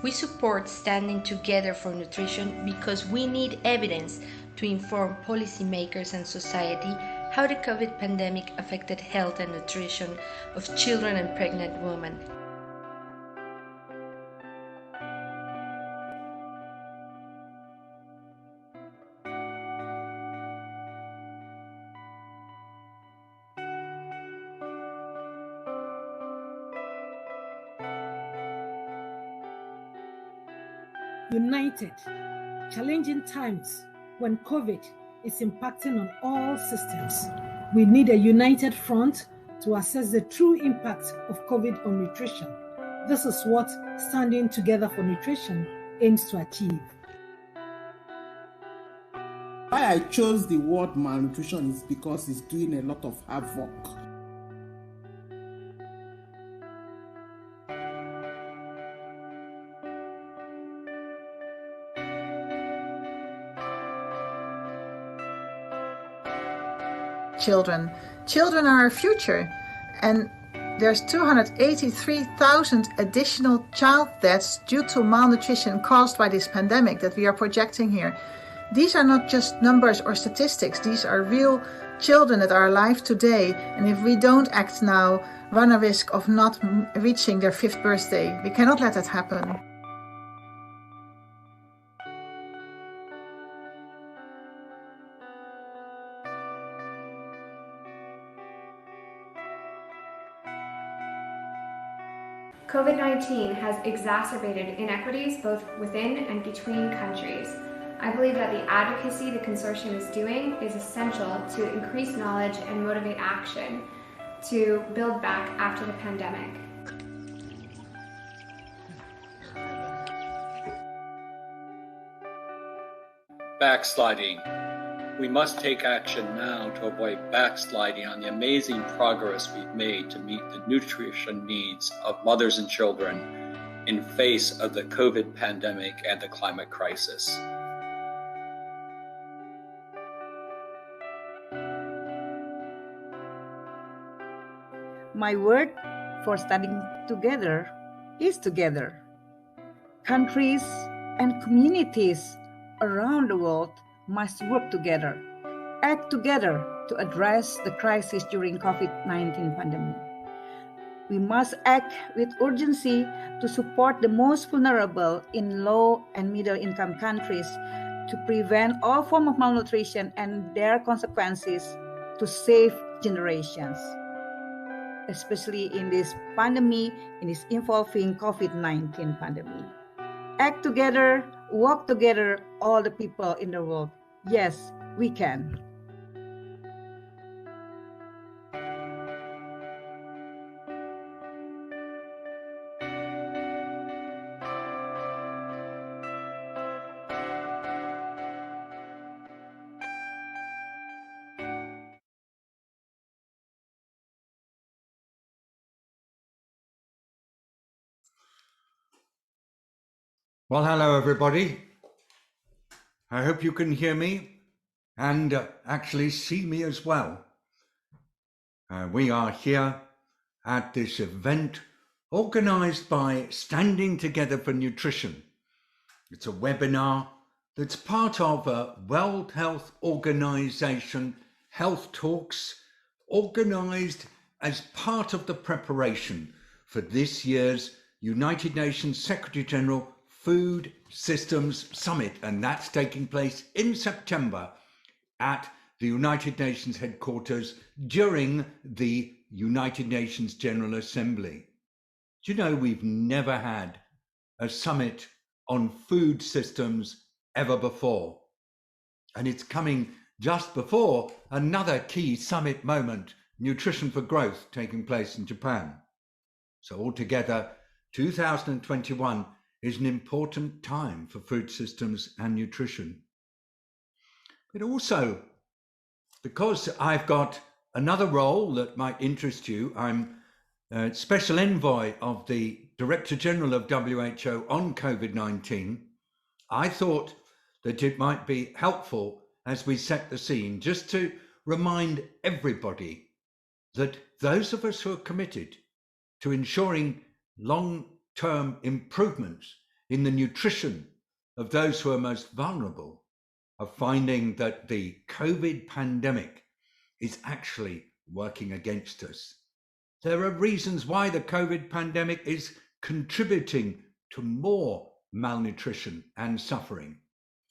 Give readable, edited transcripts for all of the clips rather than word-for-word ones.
We support standing together for nutrition because we need evidence to inform policymakers and society how the COVID pandemic affected health and nutrition of children and pregnant women. United, challenging times when COVID is impacting on all systems. We need a united front to assess the true impact of COVID on nutrition. This is what Standing Together for Nutrition aims to achieve. Why I chose the word malnutrition is because it's doing a lot of havoc. Children are our future, and there's 283,000 additional child deaths due to malnutrition caused by this pandemic that we are projecting here. These are not just numbers or statistics, these are real children that are alive today, and if we don't act now, run a risk of not reaching their 5th birthday. We cannot let that happen. COVID-19 has exacerbated inequities both within and between countries. I believe that the advocacy the consortium is doing is essential to increase knowledge and motivate action to build back after the pandemic. Backsliding. We must take action now to avoid backsliding on the amazing progress we've made to meet the nutrition needs of mothers and children in face of the COVID pandemic and the climate crisis. My word for Standing Together is together. Countries and communities around the world must work together, act together to address the crisis during COVID-19 pandemic. We must act with urgency to support the most vulnerable in low and middle income countries to prevent all forms of malnutrition and their consequences to save generations, especially in this pandemic, in this involving COVID-19 pandemic. Act together, work together, all the people in the world. Yes, we can. Well, hello everybody. I hope you can hear me and actually see me as well. We are here at this event organized by Standing Together for Nutrition. It's a webinar that's part of a World Health Organization Health Talks, organized as part of the preparation for this year's United Nations Secretary General Food Systems Summit, and that's taking place in September at the United Nations headquarters during the United Nations General Assembly. Do you know we've never had a summit on food systems ever before? And it's coming just before another key summit moment, Nutrition for Growth, taking place in Japan. So altogether, 2021 is an important time for food systems and nutrition. But also, because I've got another role that might interest you, I'm Special Envoy of the Director General of WHO on COVID-19, I thought that it might be helpful as we set the scene just to remind everybody that those of us who are committed to ensuring long-term improvements in the nutrition of those who are most vulnerable are finding that the COVID pandemic is actually working against us. There are reasons why the COVID pandemic is contributing to more malnutrition and suffering.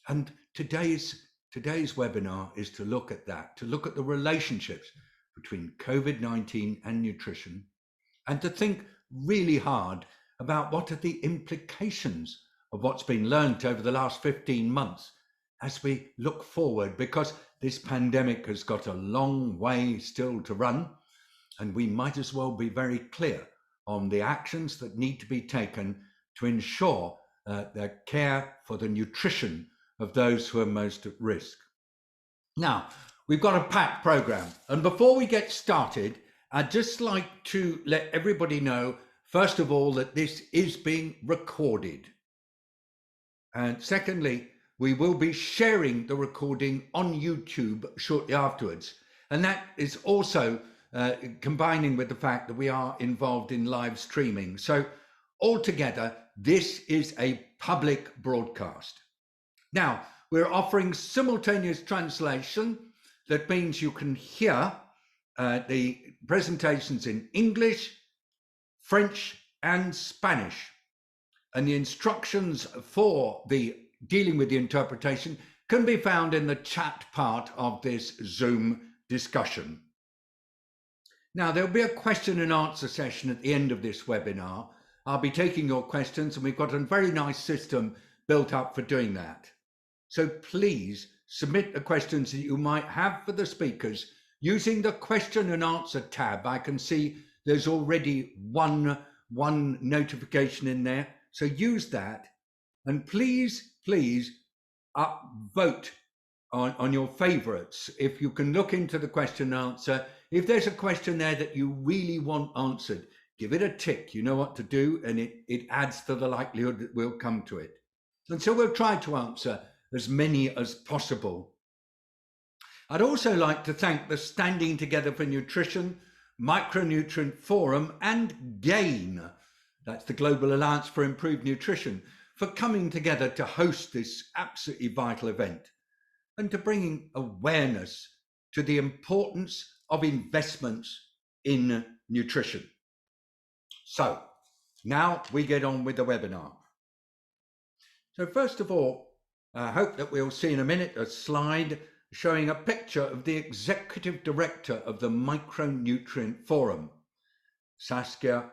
And today's webinar is to look at that, to look at the relationships between COVID-19 and nutrition, and to think really hard about what are the implications of what's been learned over the last 15 months as we look forward, because this pandemic has got a long way still to run, and we might as well be very clear on the actions that need to be taken to ensure the care for the nutrition of those who are most at risk. Now, we've got a packed program, and before we get started, I'd just like to let everybody know, first of all, that this is being recorded. And secondly, we will be sharing the recording on YouTube shortly afterwards. And that is also combining with the fact that we are involved in live streaming. So altogether, this is a public broadcast. Now, we're offering simultaneous translation. That means you can hear the presentations in English, French, and Spanish. And the instructions for the dealing with the interpretation can be found in the chat part of this Zoom discussion. Now, there'll be a question and answer session at the end of this webinar. I'll be taking your questions, and we've got a very nice system built up for doing that. So please submit the questions that you might have for the speakers using the question and answer tab. I can see there's already one notification in there. So use that, and please vote on your favorites. If you can look into the question and answer, if there's a question there that you really want answered, give it a tick. You know what to do, and it adds to the likelihood that we'll come to it. And so we'll try to answer as many as possible. I'd also like to thank the Standing Together for Nutrition, Micronutrient Forum, and GAIN, that's the Global Alliance for Improved Nutrition, for coming together to host this absolutely vital event and to bringing awareness to the importance of investments in nutrition. So now we get on with the webinar. So first of all, I hope that we'll see in a minute a slide showing a picture of the Executive Director of the Micronutrient Forum, Saskia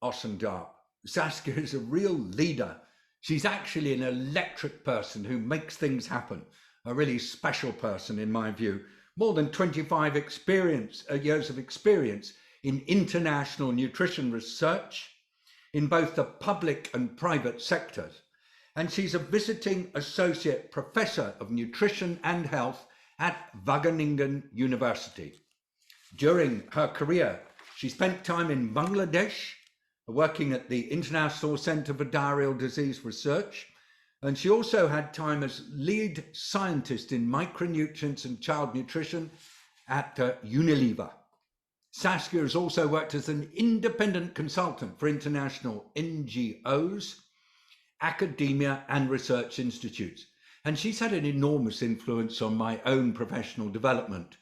Ossendarp. Saskia is a real leader. She's actually an electric person who makes things happen, a really special person in my view. More than 25 years of experience in international nutrition research in both the public and private sectors. And she's a visiting associate professor of nutrition and health at Wageningen University. During her career, she spent time in Bangladesh, working at the International Center for Diarrheal Disease Research, and she also had time as lead scientist in micronutrients and child nutrition at Unilever. Saskia has also worked as an independent consultant for international NGOs, academia and research institutes, and she's had an enormous influence on my own professional development,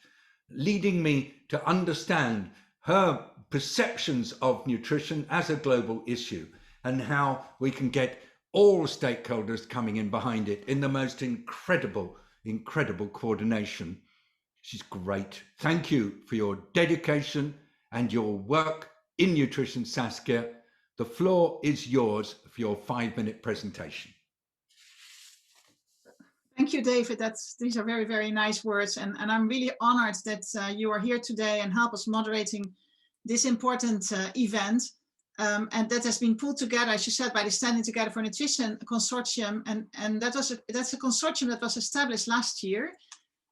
leading me to understand her perceptions of nutrition as a global issue and how we can get all stakeholders coming in behind it in the most incredible coordination. She's great. Thank you for your dedication and your work in nutrition, Saskia. The floor is yours for your 5-minute presentation. Thank you, David. These are very, very nice words. And I'm really honored that you are here today and help us moderating this important event. And that has been pulled together, as you said, by the Standing Together for Nutrition Consortium. And that's a consortium that was established last year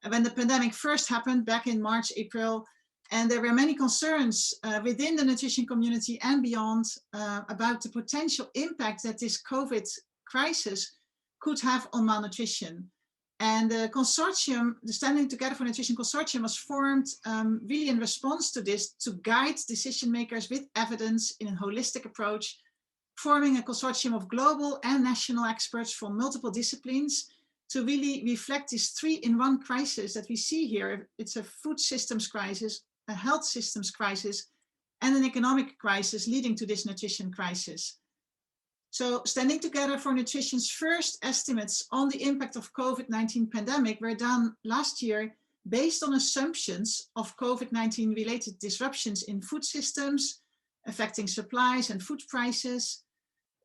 when the pandemic first happened back in March, April. And there were many concerns within the nutrition community and beyond about the potential impact that this COVID crisis could have on malnutrition. And the consortium, the Standing Together for Nutrition Consortium, was formed really in response to this, to guide decision makers with evidence in a holistic approach forming a consortium of global and national experts from multiple disciplines to really reflect this 3-in-1 crisis that we see here. It's a food systems crisis, a health systems crisis, and an economic crisis leading to this nutrition crisis. So standing together for nutrition's first estimates on the impact of COVID-19 pandemic were done last year based on assumptions of COVID-19 related disruptions in food systems, affecting supplies and food prices,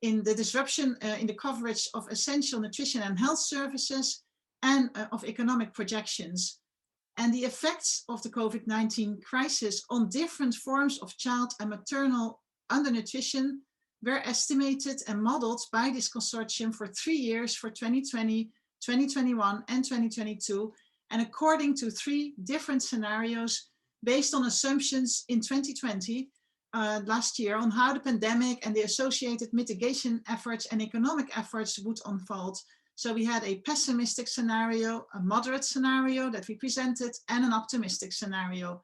in the disruption in the coverage of essential nutrition and health services, and of economic projections. And the effects of the COVID-19 crisis on different forms of child and maternal undernutrition were estimated and modeled by this consortium for 3 years, for 2020, 2021, and 2022, and according to 3 different scenarios based on assumptions in 2020, last year, on how the pandemic and the associated mitigation efforts and economic efforts would unfold. So we had a pessimistic scenario, a moderate scenario that we presented, and an optimistic scenario.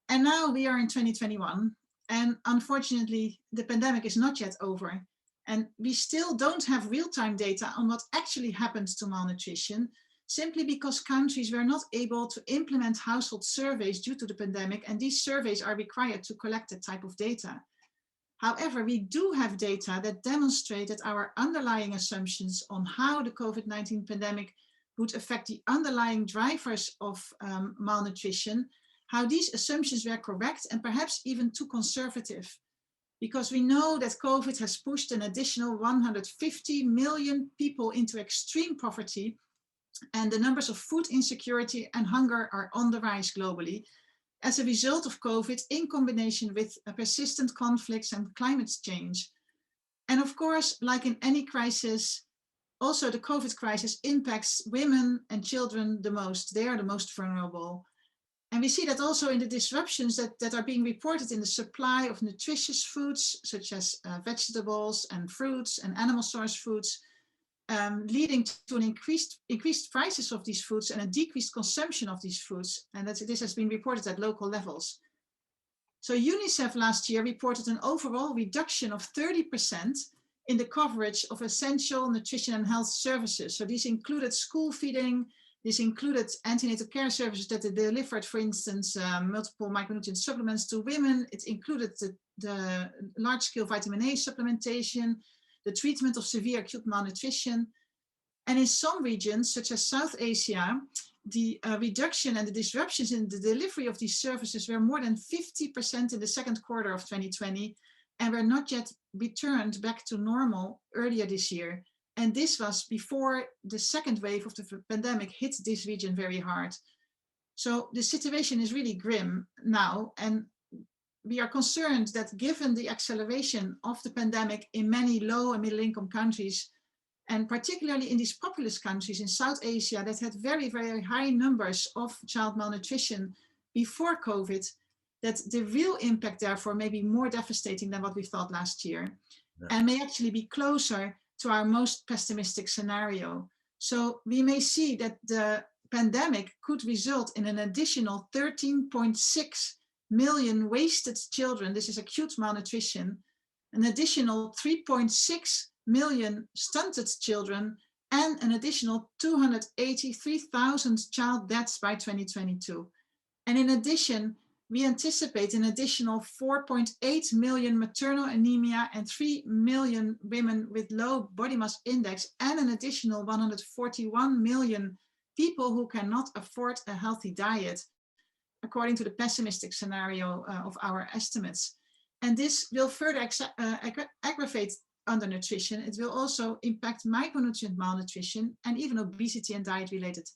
And now we are in 2021. And unfortunately, the pandemic is not yet over. And we still don't have real-time data on what actually happens to malnutrition, simply because countries were not able to implement household surveys due to the pandemic, and these surveys are required to collect that type of data. However, we do have data that demonstrate that our underlying assumptions on how the COVID-19 pandemic would affect the underlying drivers of malnutrition, how these assumptions were correct and perhaps even too conservative. Because we know that COVID has pushed an additional 150 million people into extreme poverty, and the numbers of food insecurity and hunger are on the rise globally as a result of COVID, in combination with persistent conflicts and climate change. And of course, like in any crisis, also the COVID crisis impacts women and children the most. They are the most vulnerable. And we see that also in the disruptions that are being reported in the supply of nutritious foods, such as vegetables and fruits and animal source foods, leading to an increased prices of these foods and a decreased consumption of these foods. And this has been reported at local levels. So UNICEF last year reported an overall reduction of 30% in the coverage of essential nutrition and health services. So these included school feeding, this included antenatal care services that delivered, for instance, multiple micronutrient supplements to women. It included the large-scale vitamin A supplementation, the treatment of severe acute malnutrition. And in some regions, such as South Asia, the reduction and the disruptions in the delivery of these services were more than 50% in the second quarter of 2020, and were not yet returned back to normal earlier this year. And this was before the second wave of the pandemic hit this region very hard. So the situation is really grim now, and we are concerned that given the acceleration of the pandemic in many low and middle income countries, and particularly in these populous countries in South Asia that had very, very high numbers of child malnutrition before COVID, that the real impact therefore may be more devastating than what we thought last year, and may actually be closer to our most pessimistic scenario. So we may see that the pandemic could result in an additional 13.6 million wasted children. This is acute malnutrition, an additional 3.6 million stunted children, and an additional 283,000 child deaths by 2022. And in addition, we anticipate an additional 4.8 million maternal anemia and 3 million women with low body mass index, and an additional 141 million people who cannot afford a healthy diet, according to the pessimistic scenario of our estimates. And this will further aggravate undernutrition. It will also impact micronutrient malnutrition and even obesity and diet-related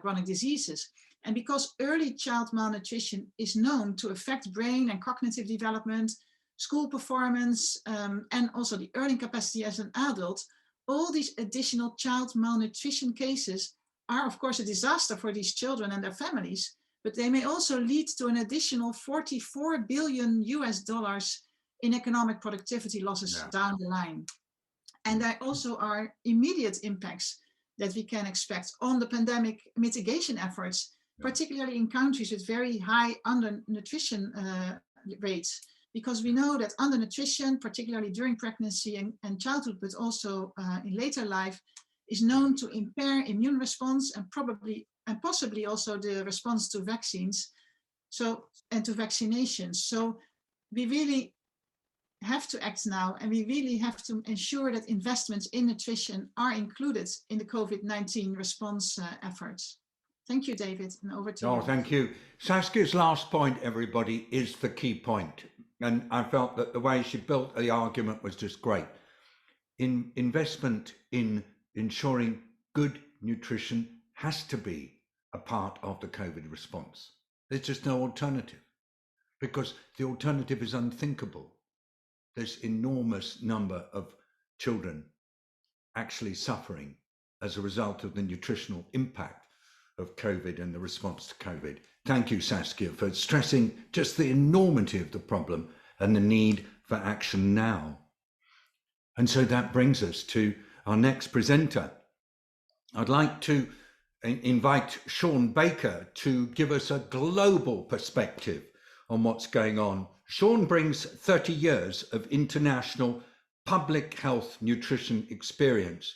chronic diseases. And because early child malnutrition is known to affect brain and cognitive development, school performance, and also the earning capacity as an adult, all these additional child malnutrition cases are, of course, a disaster for these children and their families, but they may also lead to an additional $44 billion in economic productivity losses down the line. And there also are immediate impacts that we can expect on the pandemic mitigation efforts, particularly in countries with very high undernutrition rates. because we know that undernutrition, particularly during pregnancy and childhood, but also in later life, is known to impair immune response and possibly also the response to vaccines, and to vaccinations. So we really have to act now, and we really have to ensure that investments in nutrition are included in the COVID-19 response efforts. Thank you, David, and over to you. Oh, thank you. Saskia's last point, everybody, is the key point. And I felt that the way she built the argument was just great. Investment in ensuring good nutrition has to be a part of the COVID response. There's just no alternative, because the alternative is unthinkable. There's enormous number of children actually suffering as a result of the nutritional impact of COVID and the response to COVID. Thank you, Saskia, for stressing just the enormity of the problem and the need for action now. And so that brings us to our next presenter. I'd like to invite Sean Baker to give us a global perspective on what's going on. Sean brings 30 years of international public health nutrition experience.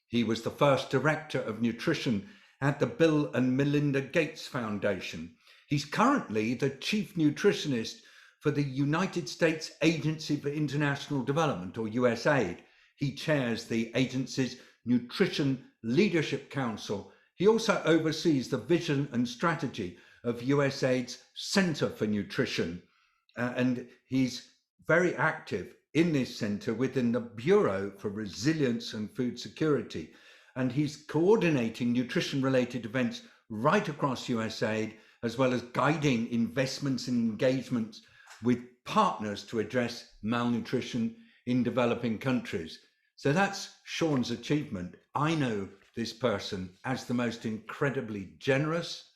He was the first director of nutrition at the Bill and Melinda Gates Foundation. He's currently the chief nutritionist for the United States Agency for International Development, or USAID. He chairs the agency's Nutrition Leadership Council. He also oversees the vision and strategy of USAID's Center for Nutrition. And he's very active in this center within the Bureau for Resilience and Food Security. And he's coordinating nutrition-related events right across USAID, as well as guiding investments and engagements with partners to address malnutrition in developing countries. So that's Sean's achievement. I know this person as the most incredibly generous,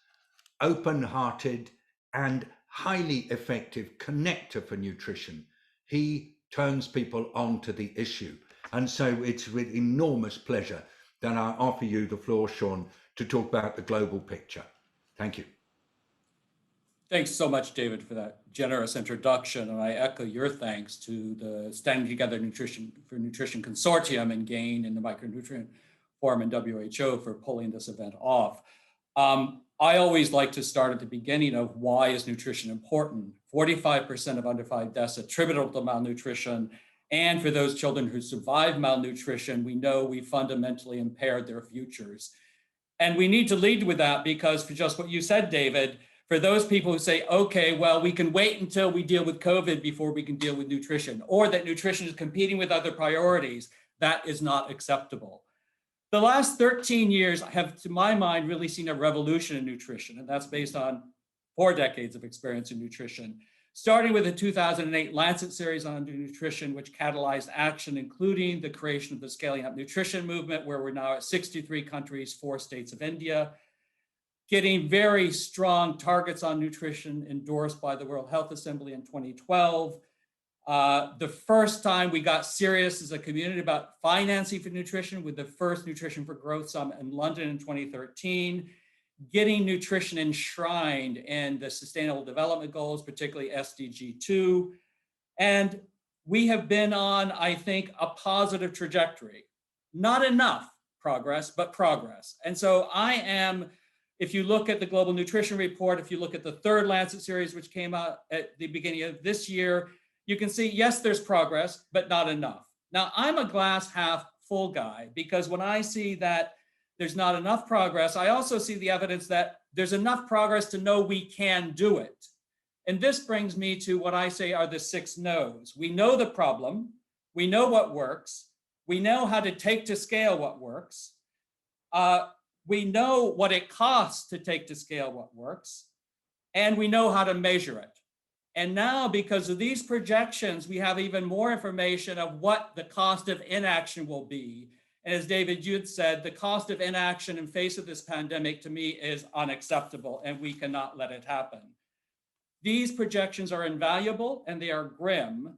open-hearted, and highly effective connector for nutrition. He turns people on to the issue. And so it's with enormous pleasure that I offer you the floor, Sean, to talk about the global picture. Thank you. Thanks so much, David, for that generous introduction. And I echo your thanks to the Standing Together Nutrition Consortium and GAIN and the Micronutrient Forum and WHO for pulling this event off. I always like to start at the beginning of why is nutrition important. 45% of under 5 deaths attributable to malnutrition. And for those children who survive malnutrition, we know we fundamentally impaired their futures. And we need to lead with that, because for just what you said, David, for those people who say, okay, well, we can wait until we deal with COVID before we can deal with nutrition, or that nutrition is competing with other priorities, that is not acceptable. The last 13 years have, to my mind, really seen a revolution in nutrition, and that's based on 4 decades of experience in nutrition, starting with the 2008 Lancet series on nutrition, which catalyzed action, including the creation of the Scaling Up Nutrition movement, where we're now at 63 countries, 4 states of India, getting very strong targets on nutrition endorsed by the World Health Assembly in 2012. The first time we got serious as a community about financing for nutrition with the first Nutrition for Growth Summit in London in 2013, getting nutrition enshrined in the Sustainable Development Goals, particularly SDG 2. And we have been on, I think, a positive trajectory. Not enough progress, but progress. And so I am, if you look at the Global Nutrition Report, if you look at the 3rd Lancet series, which came out at the beginning of this year, you can see, yes, there's progress, but not enough. Now, I'm a glass half full guy, because when I see that there's not enough progress, I also see the evidence that there's enough progress to know we can do it. And this brings me to what I say are the 6 no's. We know the problem, we know what works, we know how to take to scale what works, we know what it costs to take to scale what works, and we know how to measure it. And now, because of these projections, we have even more information of what the cost of inaction will be. And as David, you had said, the cost of inaction in face of this pandemic, to me, is unacceptable, and we cannot let it happen. These projections are invaluable and they are grim.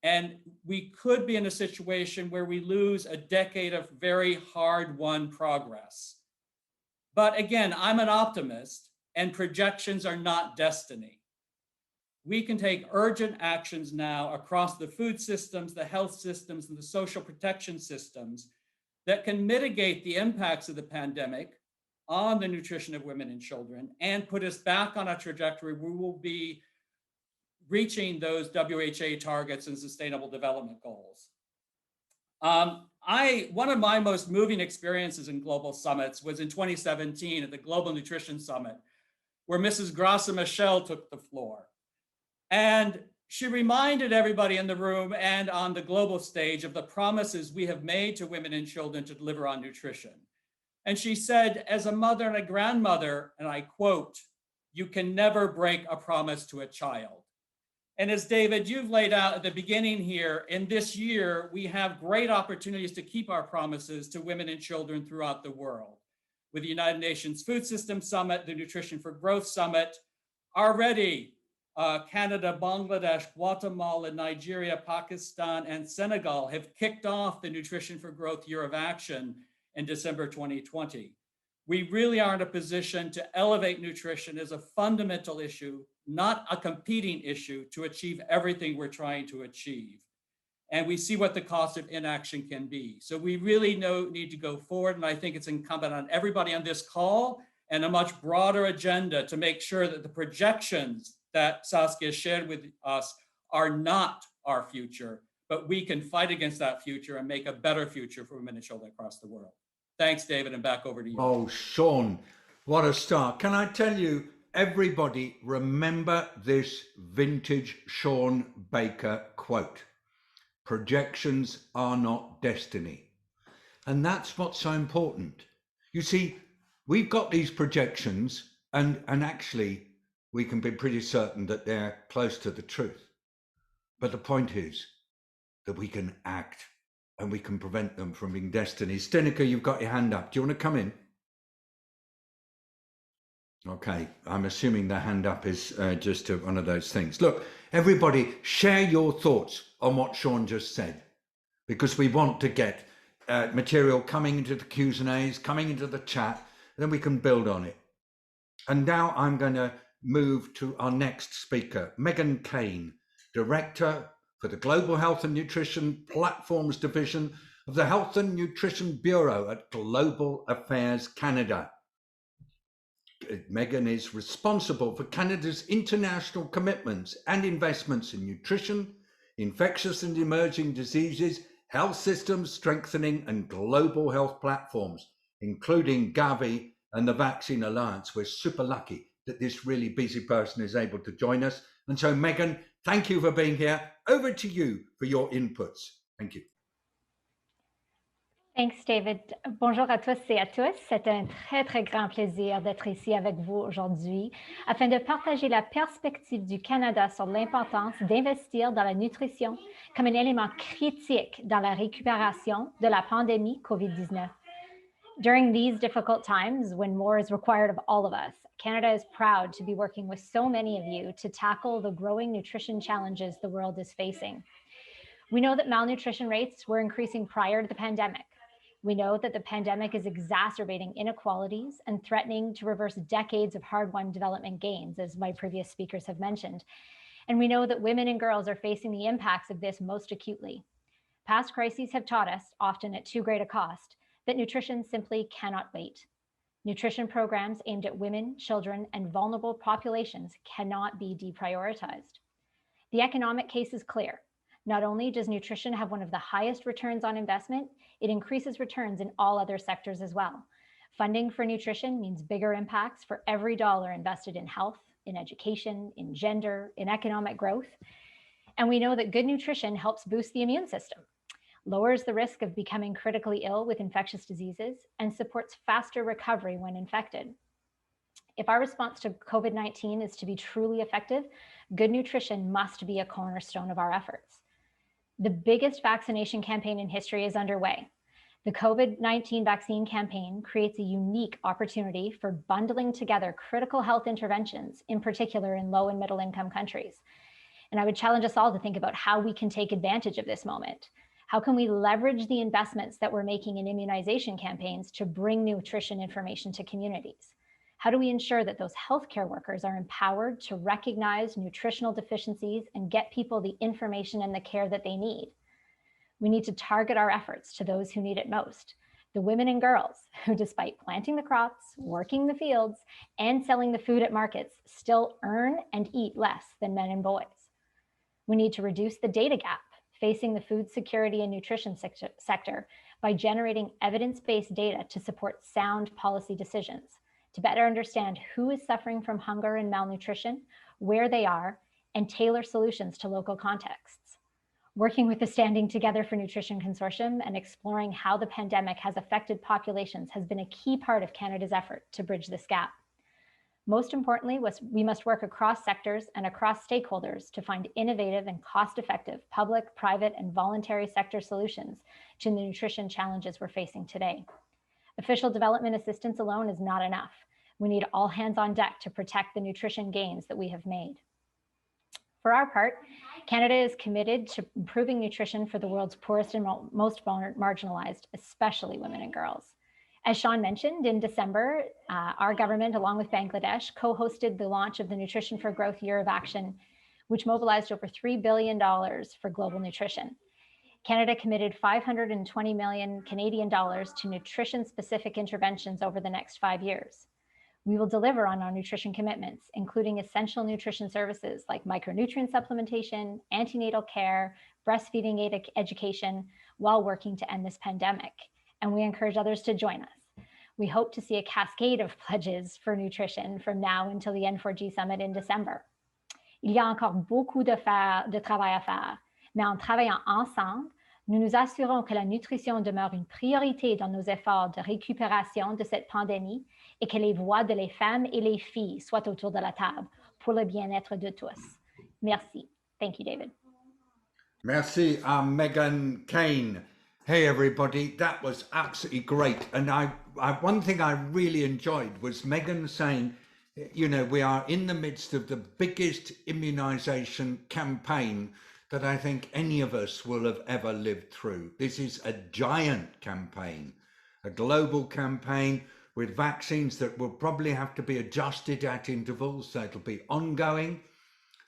And we could be in a situation where we lose a decade of very hard-won progress. But again, I'm an optimist, and projections are not destiny. we can take urgent actions now across the food systems, the health systems, and the social protection systems that can mitigate the impacts of the pandemic on the nutrition of women and children and put us back on a trajectory where we will be reaching those WHA targets and sustainable development goals. One of my most moving experiences in global summits was in 2017 at the Global Nutrition Summit, where Mrs. Graça Michel took the floor. And she reminded everybody in the room and on the global stage of the promises we have made to women and children to deliver on nutrition. And she said, as a mother and a grandmother, and I quote, "You can never break a promise to a child." And as David, you've laid out at the beginning here, in this year, we have great opportunities to keep our promises to women and children throughout the world. With the United Nations Food Systems Summit, the Nutrition for Growth Summit, already Canada, Bangladesh, Guatemala, Nigeria, Pakistan, and Senegal have kicked off the Nutrition for Growth Year of Action in December 2020. We really are in a position to elevate nutrition as a fundamental issue, not a competing issue, to achieve everything we're trying to achieve. And we see what the cost of inaction can be. So we really need to go forward. And I think it's incumbent on everybody on this call and a much broader agenda to make sure that the projections that Saskia shared with us are not our future, but we can fight against that future and make a better future for women and children across the world. Thanks, David, and back over to you. Oh, Sean, what a start. Can I tell you, everybody remember this vintage Sean Baker quote: projections are not destiny. And that's what's so important. You see, we've got these projections and actually we can be pretty certain that they're close to the truth. But the point is that we can act and we can prevent them from being destiny. Stenica, you've got your hand up. Do you want to come in? Okay, I'm assuming the hand up is just one of those things. Look, everybody, share your thoughts on what Sean just said, because we want to get material coming into the Q's and A's, coming into the chat, then we can build on it. And now I'm going to move to our next speaker, Megan Kane, Director for the Global Health and Nutrition Platforms Division of the Health and Nutrition Bureau at Global Affairs Canada. Megan is responsible for Canada's international commitments and investments in nutrition, infectious and emerging diseases, health systems strengthening, and global health platforms, including Gavi and the Vaccine Alliance. We're super lucky that this really busy person is able to join us. And so, Megan, thank you for being here. Over to you for your inputs. Thank you. Thanks, David. Bonjour à tous et à tous. C'est un très grand plaisir d'être ici avec vous aujourd'hui afin de partager la perspective du Canada sur l'importance d'investir dans la nutrition comme un élément critique dans la récupération de la pandémie COVID-19. During these difficult times, when more is required of all of us, Canada is proud to be working with so many of you to tackle the growing nutrition challenges the world is facing. We know that malnutrition rates were increasing prior to the pandemic. We know that the pandemic is exacerbating inequalities and threatening to reverse decades of hard-won development gains, as my previous speakers have mentioned. And we know that women and girls are facing the impacts of this most acutely. Past crises have taught us, often at too great a cost, that nutrition simply cannot wait. Nutrition programs aimed at women, children, and vulnerable populations cannot be deprioritized. The economic case is clear. Not only does nutrition have one of the highest returns on investment, it increases returns in all other sectors as well. Funding for nutrition means bigger impacts for every dollar invested in health, in education, in gender, in economic growth. And we know that good nutrition helps boost the immune system, lowers the risk of becoming critically ill with infectious diseases, and supports faster recovery when infected. If our response to COVID-19 is to be truly effective, good nutrition must be a cornerstone of our efforts. The biggest vaccination campaign in history is underway. The COVID-19 vaccine campaign creates a unique opportunity for bundling together critical health interventions, in particular in low and middle income countries. And I would challenge us all to think about how we can take advantage of this moment. How can we leverage the investments that we're making in immunization campaigns to bring nutrition information to communities? How do we ensure that those healthcare workers are empowered to recognize nutritional deficiencies and get people the information and the care that they need? We need to target our efforts to those who need it most, the women and girls who, despite planting the crops, working the fields, and selling the food at markets, still earn and eat less than men and boys. We need to reduce the data gap facing the food security and nutrition sector by generating evidence-based data to support sound policy decisions, to better understand who is suffering from hunger and malnutrition, where they are, and tailor solutions to local contexts. Working with the Standing Together for Nutrition Consortium and exploring how the pandemic has affected populations has been a key part of Canada's effort to bridge this gap. Most importantly, we must work across sectors and across stakeholders to find innovative and cost-effective public, private, and voluntary sector solutions to the nutrition challenges we're facing today. Official development assistance alone is not enough. We need all hands on deck to protect the nutrition gains that we have made. For our part, Canada is committed to improving nutrition for the world's poorest and most marginalized, especially women and girls. As Sean mentioned, in December, our government, along with Bangladesh, co-hosted the launch of the Nutrition for Growth Year of Action, which mobilized over $3 billion for global nutrition. Canada committed 520 million Canadian dollars to nutrition-specific interventions over the next 5 years. We will deliver on our nutrition commitments, including essential nutrition services like micronutrient supplementation, antenatal care, breastfeeding education, while working to end this pandemic. And we encourage others to join us. We hope to see a cascade of pledges for nutrition from now until the N4G Summit in December. Il y a encore beaucoup de travail à faire, mais en travaillant ensemble, nous nous assurons que la nutrition demeure une priorité dans nos efforts de récupération de cette pandémie et que les voix de les femmes et les filles soient autour de la table pour le bien-être de tous. Merci. Thank you, David. Merci, Megan Kane. Hey, everybody. That was absolutely great. And one thing I really enjoyed was Megan saying, you know, we are in the midst of the biggest immunization campaign that I think any of us will have ever lived through. This is a giant campaign, a global campaign with vaccines that will probably have to be adjusted at intervals, so it'll be ongoing.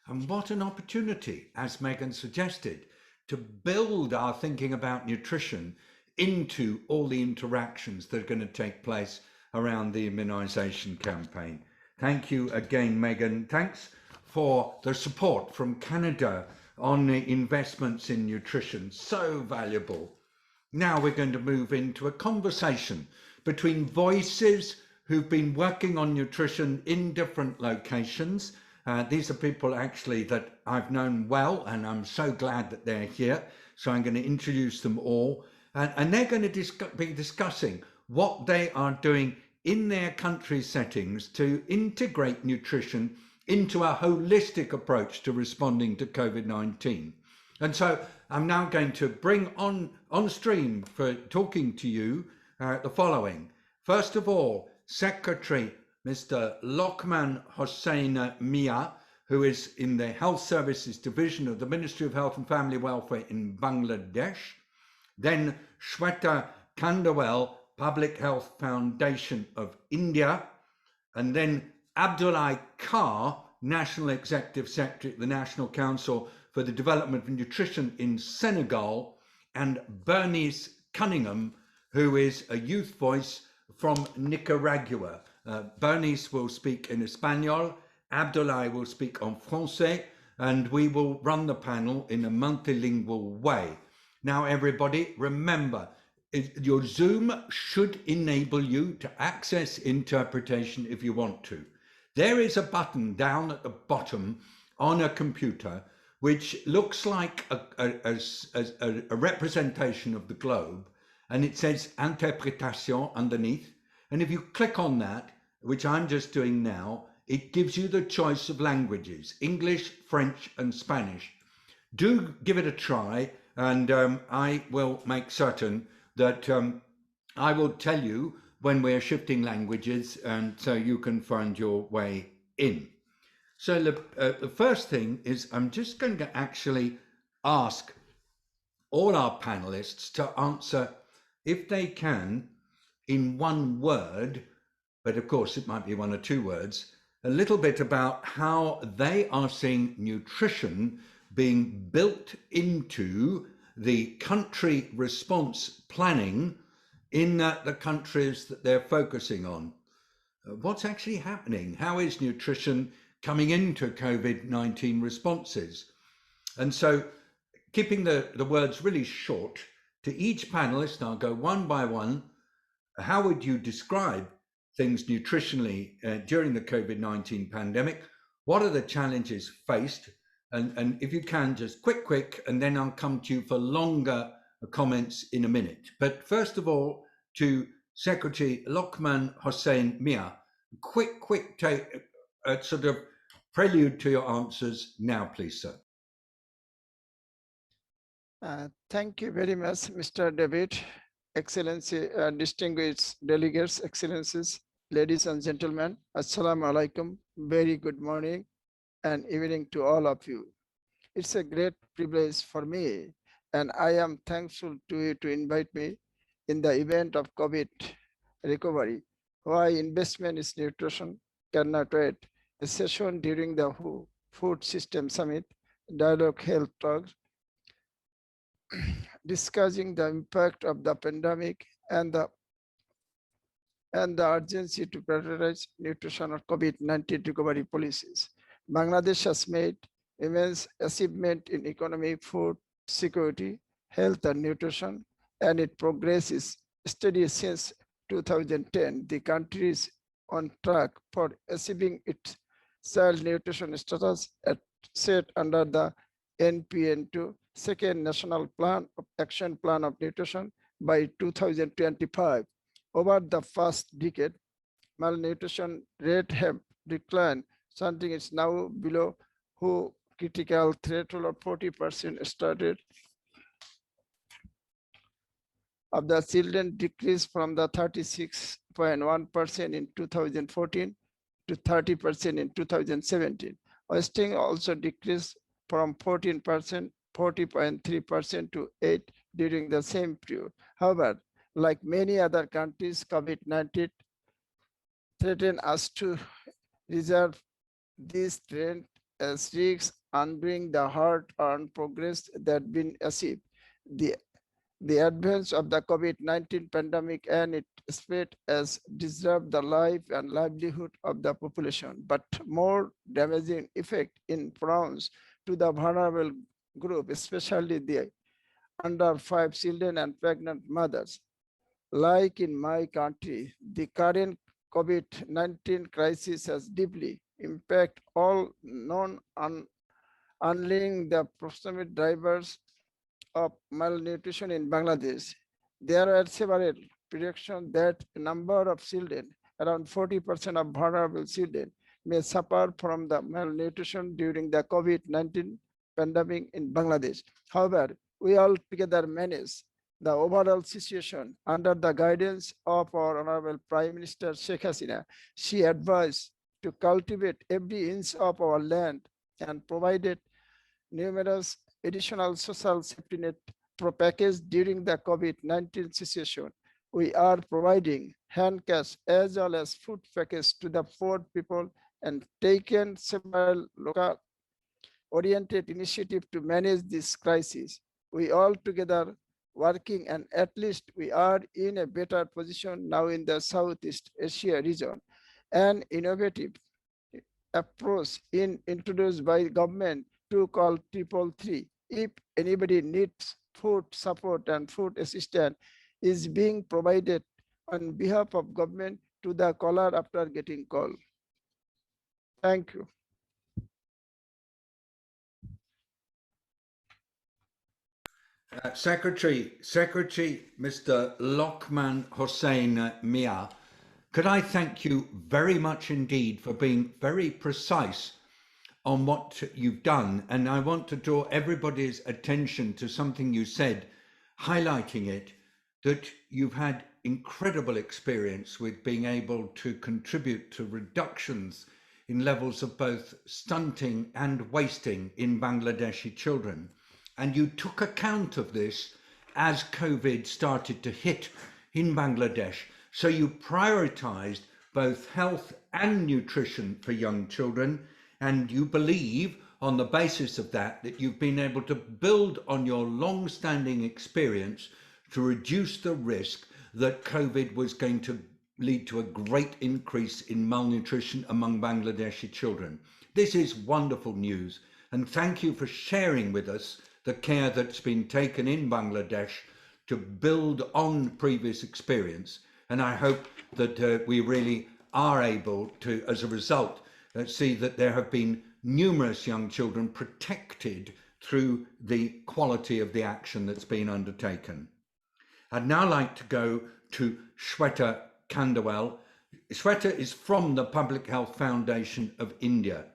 And what an opportunity, as Megan suggested, to build our thinking about nutrition into all the interactions that are going to take place around the immunization campaign. Thank you again, Megan. Thanks for the support from Canada on the investments in nutrition. So valuable. Now we're going to move into a conversation between voices who've been working on nutrition in different locations. These are people actually that I've known well, and I'm so glad that they're here. So I'm going to introduce them all. And they're going to be discussing what they are doing in their country settings to integrate nutrition into a holistic approach to responding to COVID-19. And so I'm now going to bring on stream for talking to you the following. First of all, Secretary Mr. Lokman Hossein Mia, who is in the Health Services Division of the Ministry of Health and Family Welfare in Bangladesh. Then Shweta Kandawal, Public Health Foundation of India. And then Abdullah Carr, National Executive Secretary at the National Council for the Development of Nutrition in Senegal, and Bernice Cunningham, who is a youth voice from Nicaragua. Bernice will speak in Espanol, Abdullah will speak en français, and we will run the panel in a multilingual way. Now, everybody, remember, your Zoom should enable you to access interpretation if you want to. There is a button down at the bottom on a computer which looks like a representation of the globe, and it says interpretation underneath. And if you click on that, which I'm just doing now, it gives you the choice of languages, English, French, and Spanish. Do give it a try, and I will make certain that I will tell you when we're shifting languages, and so you can find your way in. So the first thing is I'm just going to actually ask all our panelists to answer, if they can, in one word, but of course it might be one or two words, a little bit about how they are seeing nutrition being built into the country response planning in the countries that they're focusing on. What's actually happening? How is nutrition coming into COVID-19 responses? And so, keeping the words really short, to each panelist, I'll go one by one. How would you describe things nutritionally during the COVID-19 pandemic? What are the challenges faced? And if you can, just quick, and then I'll come to you for longer comments in a minute. But first of all, to Secretary Lokman Hossein Mia, quick take, sort of prelude to your answers now, please, sir. Thank you very much, Mr. David. Excellency, distinguished delegates, excellencies, ladies and gentlemen, Assalamu alaikum. Very good morning and evening to all of you. It's a great privilege for me, and I am thankful to you to invite me in the event of COVID recovery. Why investment is nutrition cannot wait. A session during the WHO Food System Summit, Dialogue Health Talks, discussing the impact of the pandemic and the urgency to prioritize nutrition or COVID-19 recovery policies. Bangladesh has made immense achievement in economy, food security, health and nutrition, and its progress is steady since 2010. The country is on track for achieving its child nutrition status set under the NPN2 Second National Plan of Action Plan of Nutrition by 2025. Over the past decade, malnutrition rate have declined. Stunting is now below WHO critical threshold of 40% started. Of the children decreased from the 36.1% in 2014 to 30% in 2017. Wasting also decreased from 14%, 40.3% to 8% during the same period. However, like many other countries, COVID-19 threatened us to reserve this trend as risks undoing the hard-earned progress that been achieved. The advance of the COVID-19 pandemic and its spread has disrupted the life and livelihood of the population, but more damaging effect in France to the vulnerable group, especially the under 5 children and pregnant mothers. Like in my country, the current COVID-19 crisis has deeply impacted all unlink the proximate drivers of malnutrition in Bangladesh. There are several predictions that a number of children, around 40% of vulnerable children, may suffer from the malnutrition during the COVID-19 pandemic in Bangladesh. However, we all together manage the overall situation under the guidance of our Honorable Prime Minister Sheikh Hasina. She advised to cultivate every inch of our land and provided numerous additional social safety net package during the COVID-19 situation. We are providing hand cash as well as food package to the poor people and taken several local oriented initiatives to manage this crisis. We all together working, and at least we are in a better position now in the Southeast Asia region. An innovative approach introduced by the government to call 333. If anybody needs food support and food assistance is being provided on behalf of government to the caller after getting called. Thank you. Secretary Mr. Lokman Hossein Mia, could I thank you very much indeed for being very precise on what you've done. And I want to draw everybody's attention to something you said, highlighting it, that you've had incredible experience with being able to contribute to reductions in levels of both stunting and wasting in Bangladeshi children. And you took account of this as COVID started to hit in Bangladesh. So you prioritized both health and nutrition for young children, and you believe on the basis of that you've been able to build on your long-standing experience to reduce the risk that COVID was going to lead to a great increase in malnutrition among Bangladeshi children. This is wonderful news, and thank you for sharing with us the care that's been taken in Bangladesh to build on previous experience. And I hope that we really are able to, as a result, see that there have been numerous young children protected through the quality of the action that's been undertaken. I'd now like to go to Shweta Kandawal. Shweta is from the Public Health Foundation of India.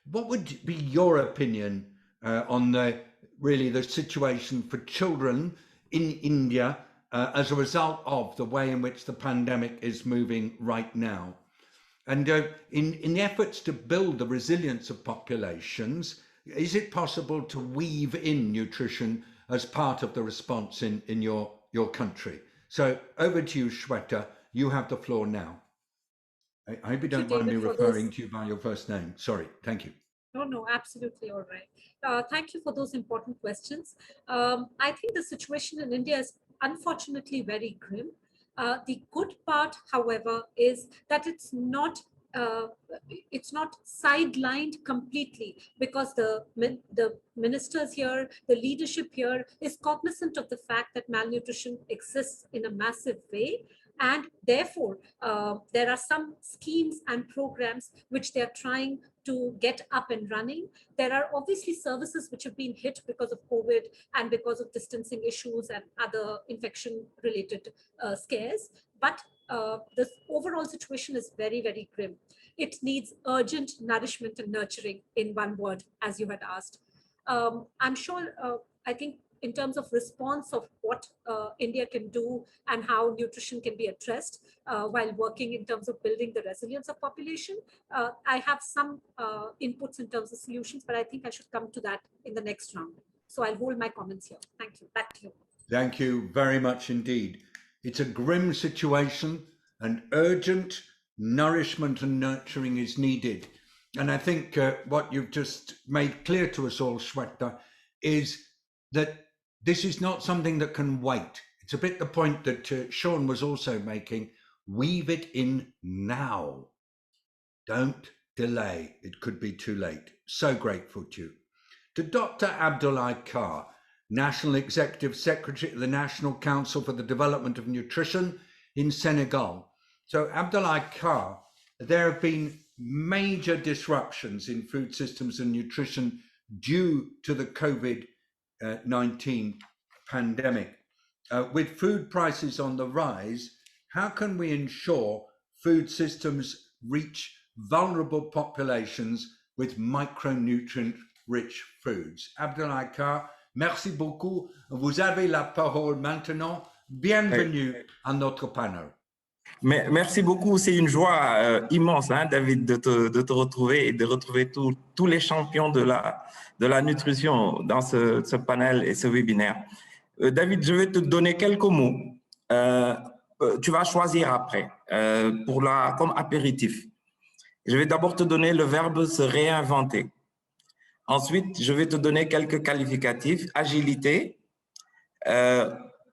What would be your opinion on the situation for children in India as a result of the way in which the pandemic is moving right now? And in the efforts to build the resilience of populations, is it possible to weave in nutrition as part of the response in your country? So over to you, Shweta. You have the floor now. I hope you don't mind me referring to you by your first name. Sorry. Thank you. No, absolutely all right. Thank you for those important questions. I think the situation in India is unfortunately very grim. The good part, however, is that it's not sidelined completely, because the ministers here, the leadership here is cognizant of the fact that malnutrition exists in a massive way. And therefore, there are some schemes and programs which they are trying to get up and running. There are obviously services which have been hit because of COVID and because of distancing issues and other infection-related scares. But the overall situation is very, very grim. It needs urgent nourishment and nurturing, in one word, as you had asked. I'm sure, I think, in terms of response of what India can do and how nutrition can be addressed while working in terms of building the resilience of population. I have some inputs in terms of solutions, but I think I should come to that in the next round. So I'll hold my comments here. Thank you. Back to you. Thank you very much indeed. It's a grim situation, and urgent nourishment and nurturing is needed. And I think what you've just made clear to us all, Shweta, is that this is not something that can wait. It's a bit the point that Sean was also making. Weave it in now. Don't delay. It could be too late. So grateful to you. To Dr. Abdoulaye Carr, National Executive Secretary of the National Council for the Development of Nutrition in Senegal. So Abdoulaye Carr, there have been major disruptions in food systems and nutrition due to the COVID-19 pandemic. With food prices on the rise, how can we ensure food systems reach vulnerable populations with micronutrient-rich foods? Abdoulaye Carr, merci beaucoup. Vous avez la parole maintenant. Bienvenue à notre panel. Merci beaucoup. C'est une joie immense, David, de te retrouver et de retrouver tous les champions de la nutrition dans ce panel et ce webinaire. David, je vais te donner quelques mots. Tu vas choisir après comme apéritif. Je vais d'abord te donner le verbe se réinventer. Ensuite, je vais te donner quelques qualificatifs: agilité,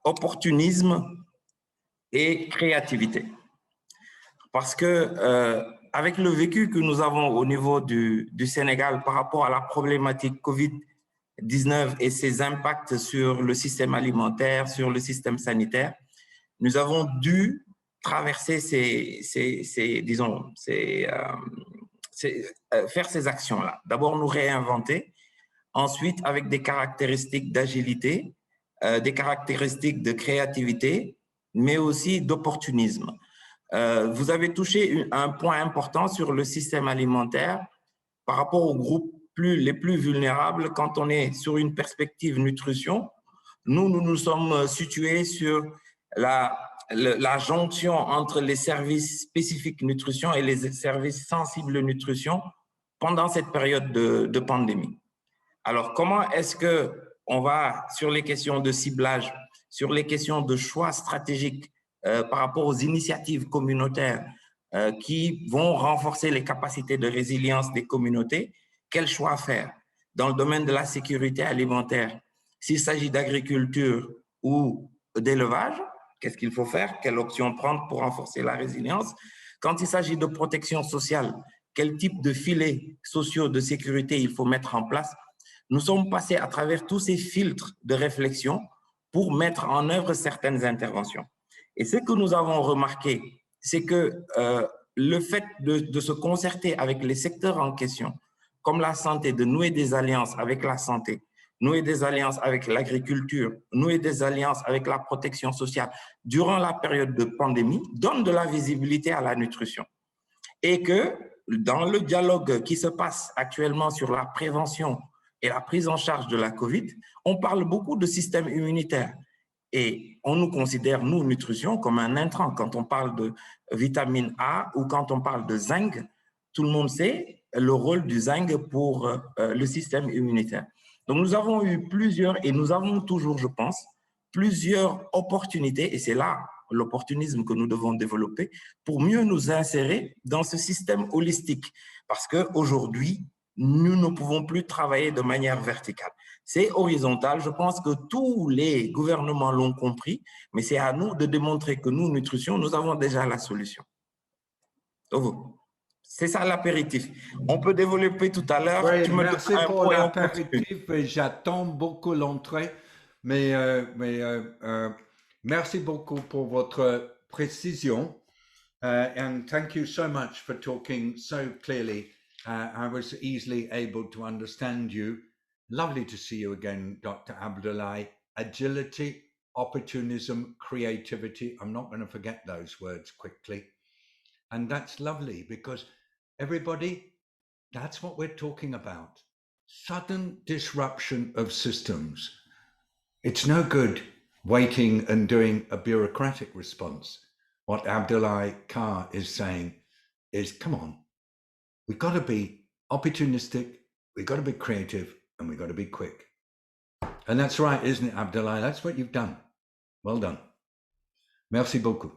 opportunisme et créativité. Parce que avec le vécu que nous avons au niveau du Sénégal par rapport à la problématique COVID-19 et ses impacts sur le système alimentaire, sur le système sanitaire, nous avons dû traverser faire ces actions-là. D'abord, nous réinventer. Ensuite, avec des caractéristiques d'agilité, des caractéristiques de créativité, mais aussi d'opportunisme. Vous avez touché un point important sur le système alimentaire par rapport aux groupes les plus vulnérables. Quand on est sur une perspective nutrition, nous sommes situés sur la jonction entre les services spécifiques nutrition et les services sensibles nutrition pendant cette période de pandémie. Alors, comment est-ce qu'on va, sur les questions de ciblage, sur les questions de choix stratégiques par rapport aux initiatives communautaires, qui vont renforcer les capacités de résilience des communautés. Quel choix faire? Dans le domaine de la sécurité alimentaire, s'il s'agit d'agriculture ou d'élevage, qu'est-ce qu'il faut faire? Quelle option prendre pour renforcer la résilience? Quand il s'agit de protection sociale, quel type de filets sociaux de sécurité il faut mettre en place? Nous sommes passés à travers tous ces filtres de réflexion pour mettre en œuvre certaines interventions. Et ce que nous avons remarqué, c'est que le fait de se concerter avec les secteurs en question, comme la santé, de nouer des alliances avec la santé, nouer des alliances avec l'agriculture, nouer des alliances avec la protection sociale durant la période de pandémie, donne de la visibilité à la nutrition. Et que dans le dialogue qui se passe actuellement sur la prévention et la prise en charge de la COVID, on parle beaucoup de système immunitaire. Et on nous considère, nous, nutrition, comme un intrant. Quand on parle de vitamine A ou quand on parle de zinc, tout le monde sait le rôle du zinc pour le système immunitaire. Donc, nous avons eu plusieurs, et nous avons toujours, je pense, plusieurs opportunités, et c'est là l'opportunisme que nous devons développer pour mieux nous insérer dans ce système holistique. Parce qu'aujourd'hui, nous ne pouvons plus travailler de manière verticale. C'est horizontal. Je pense que tous les gouvernements l'ont compris, mais c'est à nous de démontrer que nous, nutrition, nous avons déjà la solution. C'est ça l'apéritif. On peut développer tout à l'heure. Oui, merci pour l'apéritif. J'attends beaucoup l'entrée, mais merci beaucoup pour votre précision. And thank you so much for talking so clearly. I was easily able to understand you. Lovely to see you again, Dr. Abdullahi. Agility, opportunism, creativity. I'm not going to forget those words quickly. And that's lovely because everybody, that's what we're talking about. Sudden disruption of systems. It's no good waiting and doing a bureaucratic response. What Abdullahi Carr is saying is, come on, we've got to be opportunistic, we've got to be creative, and we've got to be quick. And that's right, isn't it, Abdullahi? That's what you've done. Well done. Merci beaucoup.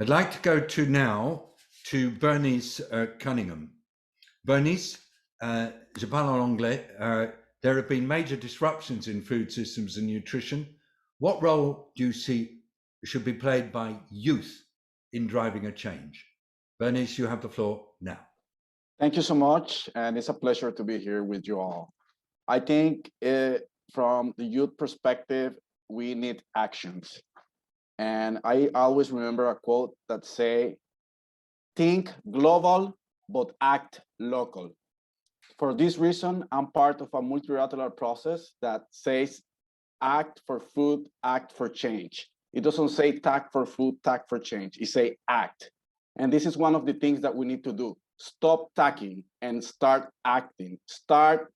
I'd like to go now to Bernice Cunningham. Bernice, je parle en anglais. There have been major disruptions in food systems and nutrition. What role do you see should be played by youth in driving a change? Bernice, you have the floor now. Thank you so much, and it's a pleasure to be here with you all. I think from the youth perspective, we need actions. And I always remember a quote that say, think global, but act local. For this reason, I'm part of a multilateral process that says, act for food, act for change. It doesn't say tack for food, tack for change. It say act. And this is one of the things that we need to do. Stop tacking and start acting. Start